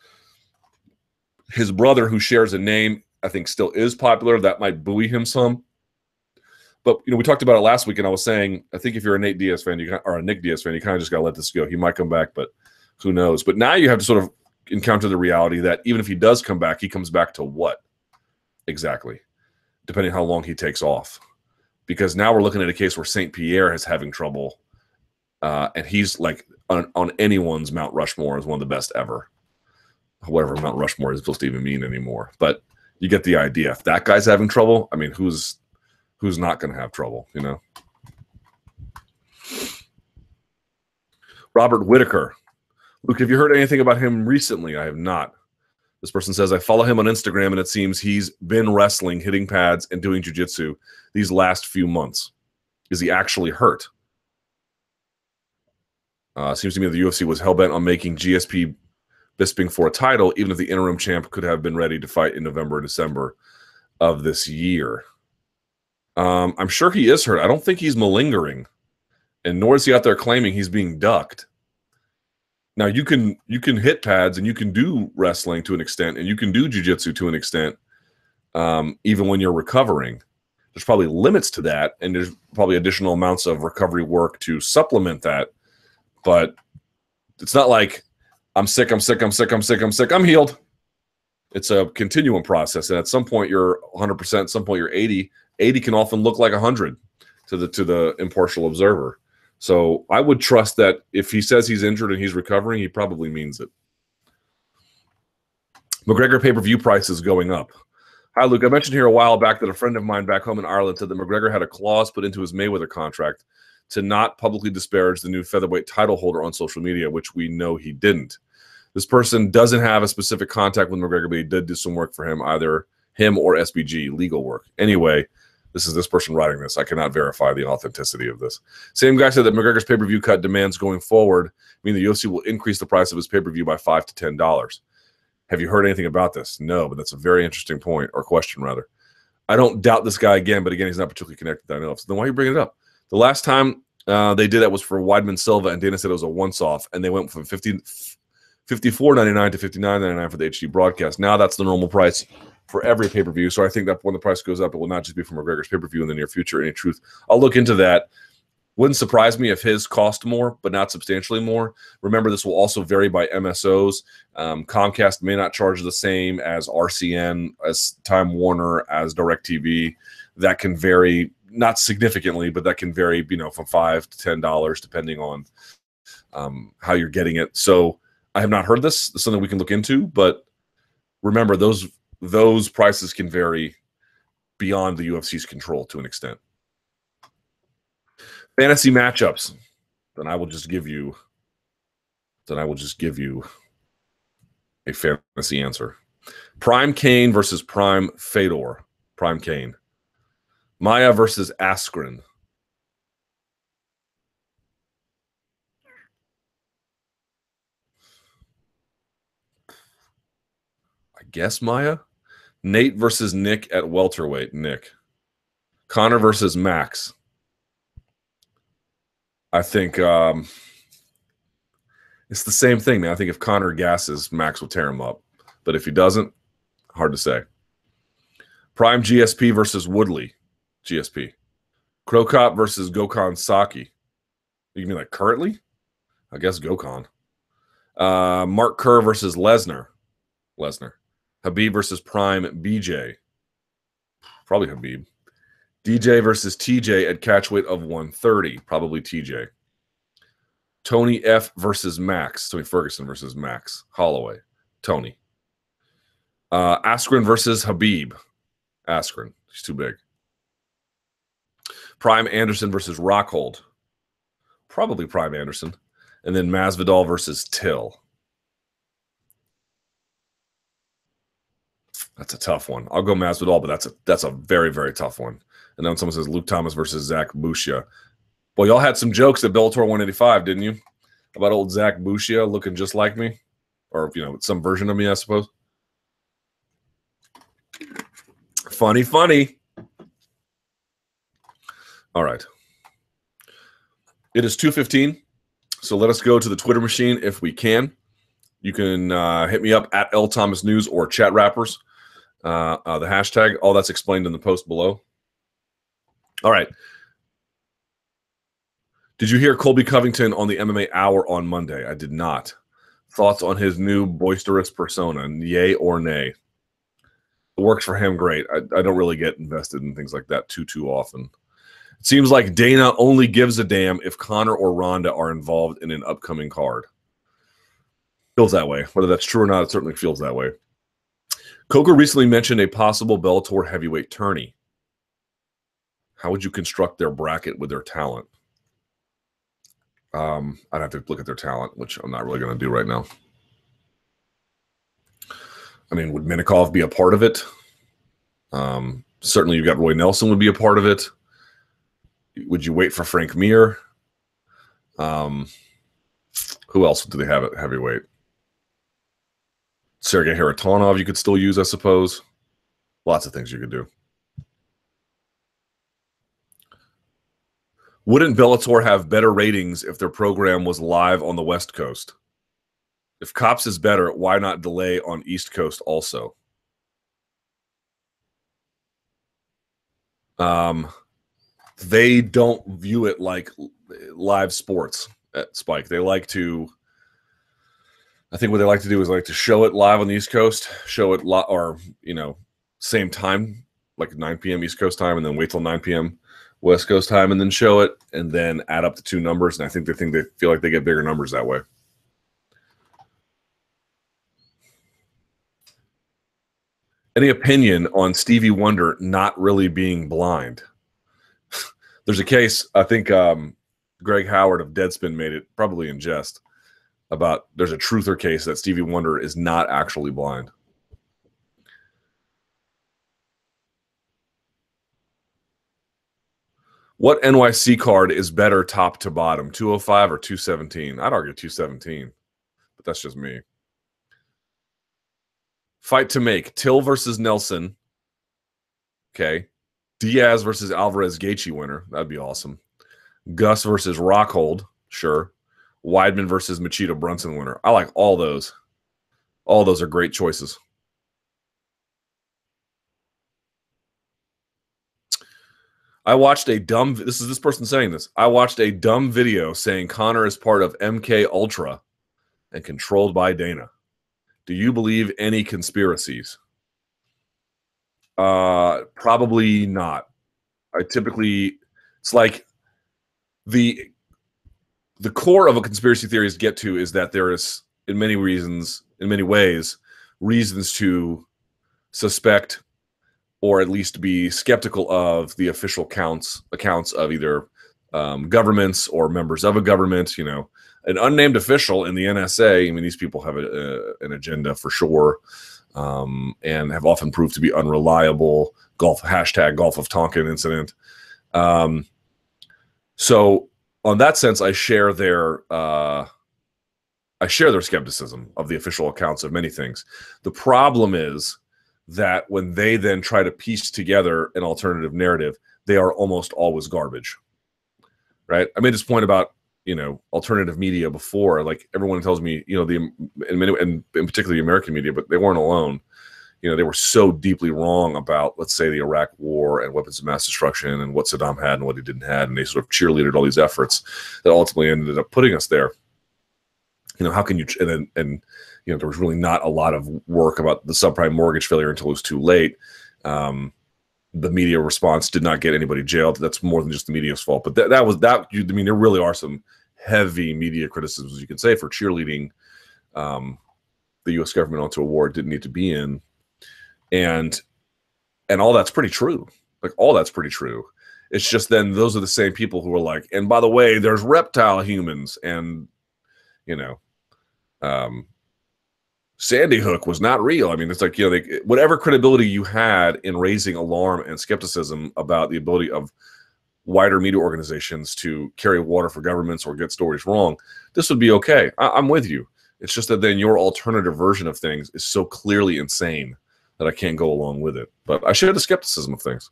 His brother, who shares a name, I think still is popular. That might buoy him some. But, we talked about it last week, and I was saying, I think if you're a Nate Diaz fan, or a Nick Diaz fan, you kind of just got to let this go. He might come back, but who knows? But now you have to sort of encounter the reality that even if he does come back, he comes back to what? Exactly. Depending on how long he takes off. Because now we're looking at a case where St-Pierre is having trouble, and he's like on anyone's Mount Rushmore as one of the best ever. Whatever Mount Rushmore is supposed to even mean anymore. But you get the idea. If that guy's having trouble, I mean, who's not going to have trouble, Robert Whittaker. Luke, have you heard anything about him recently? I have not. This person says, I follow him on Instagram, and it seems he's been wrestling, hitting pads, and doing jiu-jitsu these last few months. Is he actually hurt? Seems to me the UFC was hell-bent on making GSP Bisping for a title, even if the interim champ could have been ready to fight in November or December of this year. I'm sure he is hurt. I don't think he's malingering, and nor is he out there claiming he's being ducked. Now you can hit pads and you can do wrestling to an extent, and you can do jiu-jitsu to an extent, even when you're recovering. There's probably limits to that, and there's probably additional amounts of recovery work to supplement that. But it's not like I'm sick, I'm sick, I'm sick, I'm sick, I'm sick, I'm healed. It's a continuum process, and at some point you're 100%, at some point you're 80. 80 can often look like 100 to the impartial observer. So I would trust that if he says he's injured and he's recovering, he probably means it. McGregor pay-per-view price is going up. Hi, Luke. I mentioned here a while back that a friend of mine back home in Ireland said that McGregor had a clause put into his Mayweather contract to not publicly disparage the new featherweight title holder on social media, which we know he didn't. This person doesn't have a specific contact with McGregor, but he did do some work for him, either him or SBG, legal work. Anyway, this is this person writing this. I cannot verify the authenticity of this. Same guy said that McGregor's pay-per-view cut demands going forward mean the UFC will increase the price of his pay-per-view by $5 to $10. Have you heard anything about this? No, but that's a very interesting point, or question rather. I don't doubt this guy again, but again, he's not particularly connected that I know of. So then why are you bringing it up? The last time they did that was for Weidman Silva, and Dana said it was a once-off, and they went from $54.99 to $59.99 for the HD broadcast. Now that's the normal price for every pay-per-view. So I think that when the price goes up, it will not just be for McGregor's pay-per-view in the near future. Any truth, I'll look into that. Wouldn't surprise me if his cost more, but not substantially more. Remember, this will also vary by MSOs. Comcast may not charge the same as RCN, as Time Warner, as DirecTV. That can vary, not significantly, but that can vary, from $5 to $10 depending on how you're getting it. So I have not heard this. It's something we can look into, but remember, those prices can vary beyond the UFC's control to an extent. Fantasy matchups. Then I will just give you a fantasy answer. Prime Kane versus Prime Fedor. Prime Kane. Maya versus Askren. I guess Maya. Nate versus Nick at welterweight. Nick. Connor versus Max. I think it's the same thing, man. I think if Connor gasses, Max will tear him up. But if he doesn't, hard to say. Prime GSP versus Woodley. GSP. Krokop versus Gokhan Saki. You mean like currently? I guess Gokhan. Mark Kerr versus Lesnar. Lesnar. Habib versus Prime BJ. Probably Habib. DJ versus TJ at catchweight of 130. Probably TJ. Tony F versus Max. Tony Ferguson versus Max Holloway. Tony. Askren versus Habib. Askren. He's too big. Prime Anderson versus Rockhold. Probably Prime Anderson. And then Masvidal versus Till. That's a tough one. I'll go Masvidal, but that's a very, very tough one. And then someone says Luke Thomas versus Zack Mushiya. Well, y'all had some jokes at Bellator 185, didn't you? About old Zack Mushiya looking just like me? Or, some version of me, I suppose. Funny, funny. All right. It is 2:15, so let us go to the Twitter machine if we can. You can hit me up at L Thomas News or Chat Rappers. The hashtag, all that's explained in the post below. All right. Did you hear Colby Covington on the MMA Hour on Monday? I did not. Thoughts on his new boisterous persona, yay or nay? It works for him great. I don't really get invested in things like that too often. It seems like Dana only gives a damn if Conor or Ronda are involved in an upcoming card. Feels that way. Whether that's true or not, it certainly feels that way. Coker recently mentioned a possible Bellator heavyweight tourney. How would you construct their bracket with their talent? I'd have to look at their talent, which I'm not really going to do right now. I mean, would Minikov be a part of it? Certainly you've got Roy Nelson would be a part of it. Would you wait for Frank Mir? Who else do they have at heavyweight? Sergey Haratonov you could still use, I suppose. Lots of things you could do. Wouldn't Bellator have better ratings if their program was live on the West Coast? If Cops is better, why not delay on East Coast also? They don't view it like live sports at Spike. They like to, I think what they like to do is like to show it live on the East Coast, show it or, you know, same time, like 9 p.m. East Coast time, and then wait till 9 p.m. West Coast time and then show it, and then add up the two numbers. And I think they feel like they get bigger numbers that way. Any opinion on Stevie Wonder not really being blind? There's a case, I think Greg Howard of Deadspin made it, probably in jest, about there's a truther case that Stevie Wonder is not actually blind. What NYC card is better top to bottom, 205 or 217? I'd argue 217, but that's just me. Fight to make, Till versus Nelson. Okay. Diaz versus Alvarez Gaethje winner. That'd be awesome. Gus versus Rockhold. Sure. Weidman versus Machida Brunson winner. I like all those. All those are great choices. I watched a dumb, this is this person saying this. I watched a dumb video saying Conor is part of MK Ultra and controlled by Dana. Do you believe any conspiracies? Probably not. I typically, it's like the core of a conspiracy theories get to is that there is, in many ways, reasons to suspect or at least be skeptical of the official accounts of either governments or members of a government. You know, an unnamed official in the NSA. I mean, these people have an agenda for sure, and have often proved to be unreliable. Gulf of Tonkin incident. So, on that sense, I share their skepticism of the official accounts of many things. The problem is that when they then try to piece together an alternative narrative, they are almost always garbage, right? I made this point about, you know, alternative media before. Like, everyone tells me, you know, in particular the American media, but they weren't alone. You know, they were so deeply wrong about, let's say, the Iraq War and weapons of mass destruction and what Saddam had and what he didn't have, and they sort of cheerleaded all these efforts that ultimately ended up putting us there. You know, how can you? And you know, there was really not a lot of work about the subprime mortgage failure until it was too late. The media response did not get anybody jailed. That's more than just the media's fault. But that was that. I mean, there really are some heavy media criticisms you can say for cheerleading the U.S. government onto a war it didn't need to be in, and all that's pretty true. Like, all that's pretty true. It's just then those are the same people who are like, and by the way, there's reptile humans, and you know. Sandy Hook was not real. I mean, it's like, you know, whatever credibility you had in raising alarm and skepticism about the ability of wider media organizations to carry water for governments or get stories wrong, this would be okay. I'm with you. It's just that then your alternative version of things is so clearly insane that I can't go along with it. But I share the skepticism of things.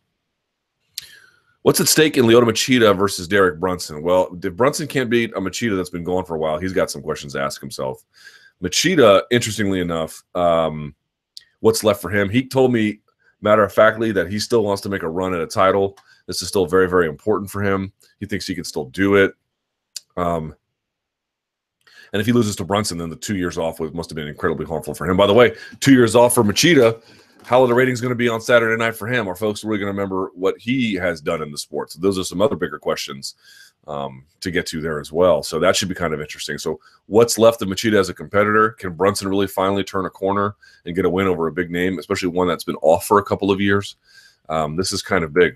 What's at stake in Lyoto Machida versus Derek Brunson? Well, if Brunson can't beat a Machida that's been going for a while, he's got some questions to ask himself. Machida, interestingly enough, what's left for him? He told me, matter-of-factly, that he still wants to make a run at a title. This is still very, very important for him. He thinks he can still do it. And if he loses to Brunson, then the 2 years off must have been incredibly harmful for him. By the way, 2 years off for Machida. How are the ratings going to be on Saturday night for him? Are folks really going to remember what he has done in the sport? So those are some other bigger questions to get to there as well. So that should be kind of interesting. So what's left of Machida as a competitor? Can Brunson really finally turn a corner and get a win over a big name, especially one that's been off for a couple of years? This is kind of big.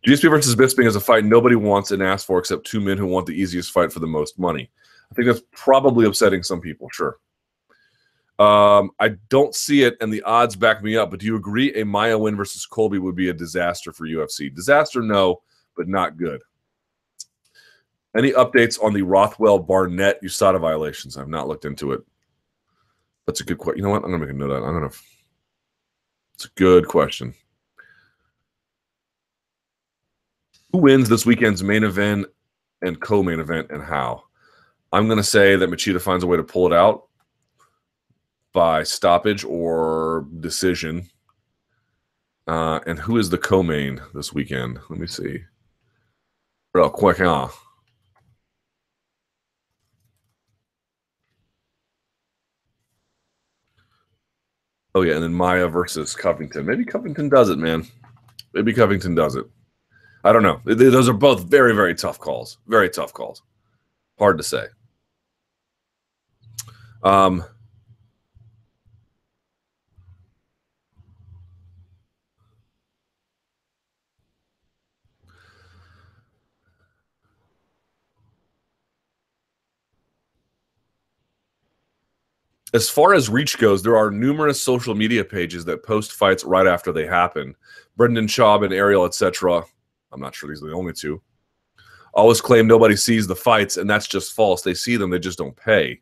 GSP versus Bisping is a fight nobody wants and asks for except two men who want the easiest fight for the most money. I think that's probably upsetting some people, sure. I don't see it, and the odds back me up, but do you agree a Maia win versus Colby would be a disaster for UFC? Disaster, no, but not good. Any updates on the Rothwell-Barnett USADA violations? I've not looked into it. That's a good question. You know what? I'm going to make a note of that. I don't know. It's a good question. Who wins this weekend's main event and co-main event, and how? I'm going to say that Mushiya finds a way to pull it out by stoppage or decision. And who is the co-main this weekend? Let me see. Real quick, huh? Oh, yeah, and then Maya versus Covington. Maybe Covington does it, man. Maybe Covington does it. I don't know. Those are both very, very tough calls. Very tough calls. Hard to say. As far as reach goes, there are numerous social media pages that post fights right after they happen. Brendan Schaub and Ariel, etc. I'm not sure these are the only two. Always claim nobody sees the fights, and that's just false. They see them, they just don't pay.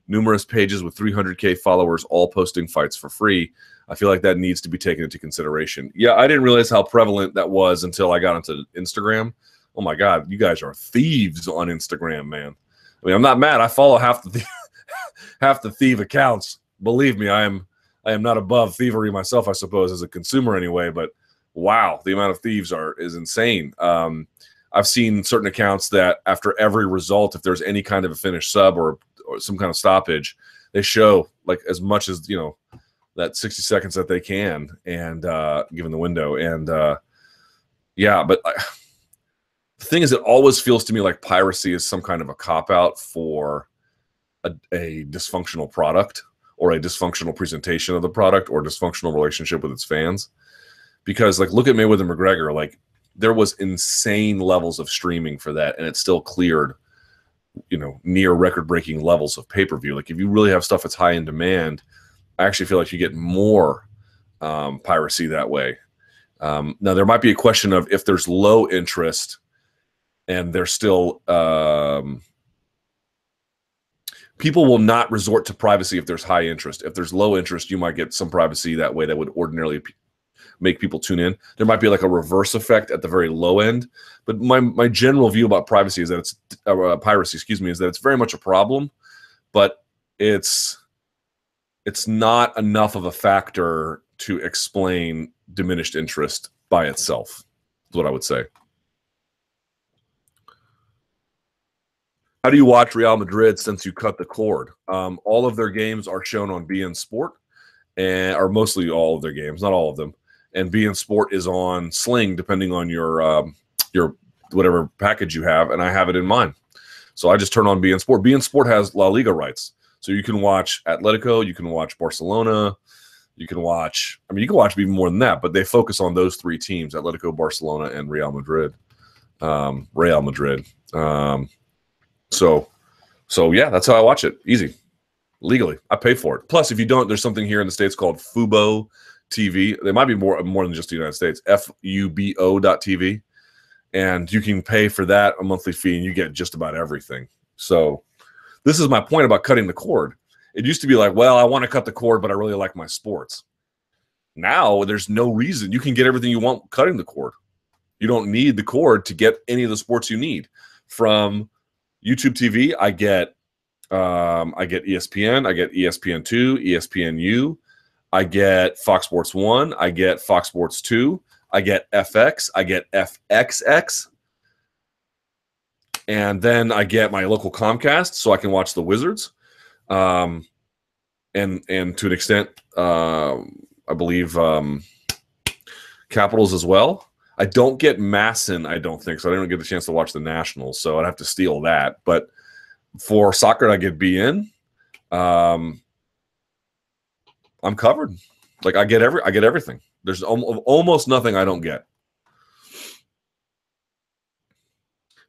Numerous pages with 300K followers all posting fights for free. I feel like that needs to be taken into consideration. Yeah, I didn't realize how prevalent that was until I got into Instagram. Oh my God, you guys are thieves on Instagram, man. I mean, I'm not mad. I follow half the thief accounts. Believe me, I am not above thievery myself, I suppose, as a consumer anyway. But wow, the amount of thieves is insane. I've seen certain accounts that after every result, if there's any kind of a finished sub or some kind of stoppage, they show like as much as, you know, that 60 seconds that they can, and given the window. And yeah, but the thing is, it always feels to me like piracy is some kind of a cop-out for a dysfunctional product, or a dysfunctional presentation of the product, or dysfunctional relationship with its fans. Because like, look at Mayweather McGregor. Like, there was insane levels of streaming for that, and it still cleared, you know, near record-breaking levels of pay-per-view. Like, if you really have stuff that's high in demand, I actually feel like you get more piracy that way. Now, there might be a question of if there's low interest and there's still people will not resort to privacy if there's high interest. If there's low interest, you might get some privacy that way that would ordinarily make people tune in. There might be like a reverse effect at the very low end. But my general view about privacy is that it's piracy, excuse me, is that it's very much a problem, but it's not enough of a factor to explain diminished interest by itself, is what I would say. How do you watch Real Madrid since you cut the cord? All of their games are shown on beIN Sport, or mostly all of their games, not all of them. And beIN Sport is on Sling, depending on your whatever package you have, and I have it in mine. So I just turn on beIN Sport. beIN Sport has La Liga rights. So you can watch Atletico, you can watch Barcelona, you can watch, I mean, you can watch even more than that, but they focus on those three teams, Atletico, Barcelona, and Real Madrid. So yeah, that's how I watch it. Easy. Legally. I pay for it. Plus, if you don't, there's something here in the States called Fubo TV. They might be more than just the United States. FUBO.TV. And you can pay for that, a monthly fee, and you get just about everything. So this is my point about cutting the cord. It used to be like, well, I want to cut the cord, but I really like my sports. Now there's no reason. You can get everything you want cutting the cord. You don't need the cord to get any of the sports you need. From YouTube TV, I get ESPN, I get ESPN2, ESPNU, I get Fox Sports 1, I get Fox Sports 2, I get FX, I get FXX, and then I get my local Comcast so I can watch the Wizards, and to an extent, I believe Capitals as well. I don't get Masson, I don't think, so I don't get a chance to watch the Nationals, so I'd have to steal that. But for soccer, I get beIN. I'm covered. Like I get everything. There's almost nothing I don't get.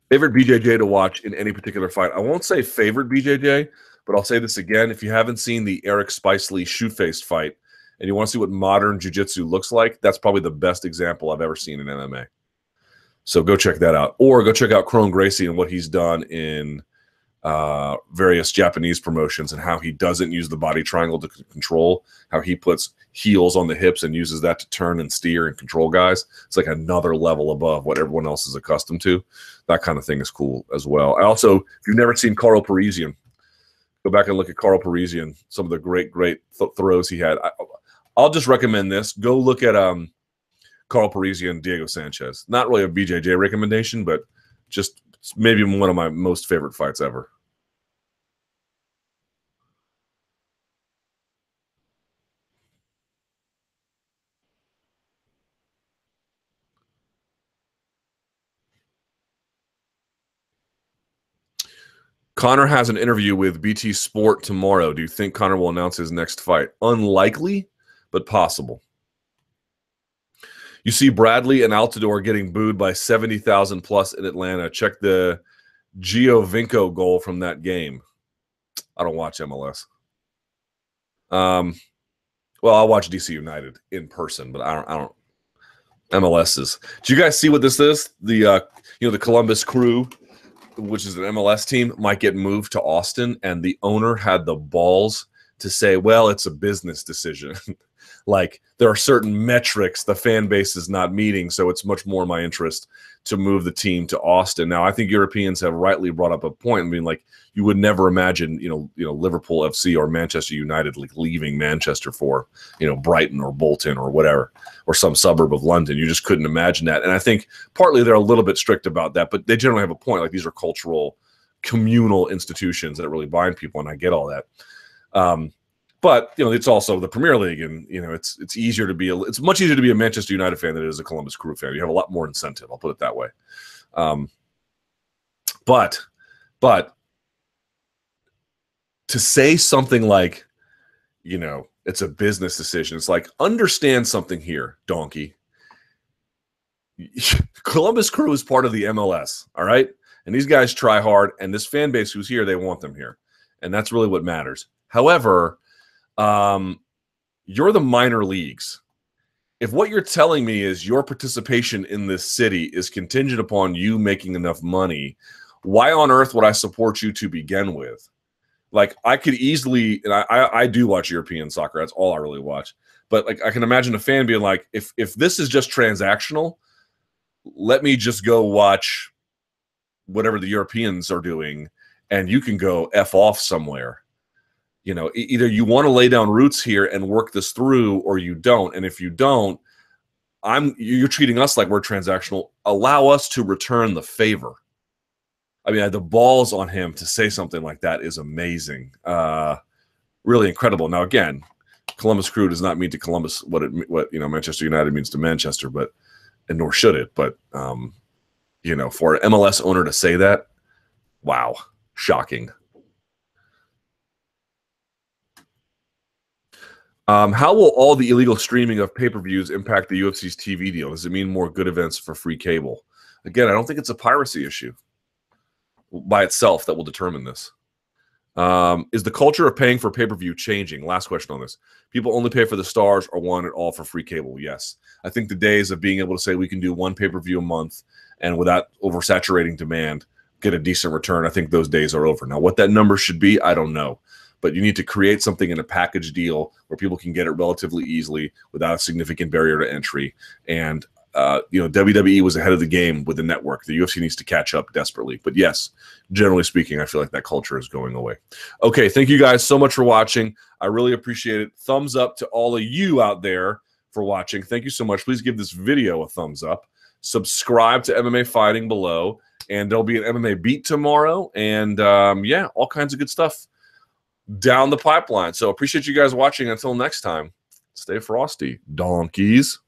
Favorite BJJ to watch in any particular fight? I won't say favorite BJJ, but I'll say this again. If you haven't seen the Eric Spicely shoot-faced fight, and you want to see what modern jiu-jitsu looks like, that's probably the best example I've ever seen in MMA. So go check that out. Or go check out Crone Gracie and what he's done in various Japanese promotions and how he doesn't use the body triangle to control, how he puts heels on the hips and uses that to turn and steer and control guys. It's like another level above what everyone else is accustomed to. That kind of thing is cool as well. I also, if you've never seen Carl Parisian, go back and look at Carl Parisian, some of the great throws he had. I'll just recommend this. Go look at Carl Parisian, Diego Sanchez. Not really a BJJ recommendation, but just maybe one of my most favorite fights ever. Conor has an interview with BT Sport tomorrow. Do you think Conor will announce his next fight? Unlikely, but possible. You see Bradley and Altidore getting booed by 70,000 plus in Atlanta. Check the Giovinco goal from that game. I don't watch MLS. Well, I'll watch DC United in person, but I don't. MLS is. Do you guys see what this is? The the Columbus Crew, which is an MLS team, might get moved to Austin, and the owner had the balls to say, well, it's a business decision. Like, there are certain metrics the fan base is not meeting, so it's much more in my interest to move the team to Austin. Now, I think Europeans have rightly brought up a point. I mean, like, you would never imagine, Liverpool FC or Manchester United like leaving Manchester for, Brighton or Bolton or whatever, or some suburb of London. You just couldn't imagine that. And I think partly they're a little bit strict about that, but they generally have a point. Like, these are cultural, communal institutions that really bind people, and I get all that. But it's also the Premier League, and it's easier to be it's much easier to be a Manchester United fan than it is a Columbus Crew fan. You have a lot more incentive. I'll put it that way. But to say something like, it's a business decision. It's like, understand something here, donkey. Columbus Crew is part of the MLS, all right? And these guys try hard, and this fan base who's here, they want them here. And that's really what matters. However, you're the minor leagues. If what you're telling me is your participation in this city is contingent upon you making enough money, why on earth would I support you to begin with? Like, I could easily, and I do watch European soccer. That's all I really watch. But like, I can imagine a fan being like, if this is just transactional, let me just go watch whatever the Europeans are doing, and you can go F off somewhere. Either you want to lay down roots here and work this through, or you don't. And if you don't, you're treating us like we're transactional. Allow us to return the favor. I mean, the balls on him to say something like that is amazing. Really incredible. Now, again, Columbus Crew does not mean to Columbus what Manchester United means to Manchester, and nor should it. But for an MLS owner to say that, wow, shocking. How will all the illegal streaming of pay-per-views impact the UFC's TV deal? Does it mean more good events for free cable? Again, I don't think it's a piracy issue by itself that will determine this. Is the culture of paying for pay-per-view changing? Last question on this. People only pay for the stars or want it all for free cable? Yes. I think the days of being able to say we can do one pay-per-view a month and without oversaturating demand get a decent return, I think those days are over. Now, what that number should be, I don't know. But you need to create something in a package deal where people can get it relatively easily without a significant barrier to entry. And, WWE was ahead of the game with the network. The UFC needs to catch up desperately. But yes, generally speaking, I feel like that culture is going away. Okay, thank you guys so much for watching. I really appreciate it. Thumbs up to all of you out there for watching. Thank you so much. Please give this video a thumbs up. Subscribe to MMA Fighting below. And there'll be an MMA Beat tomorrow. And, all kinds of good stuff down the pipeline. So appreciate you guys watching. Until next time, stay frosty, donkeys.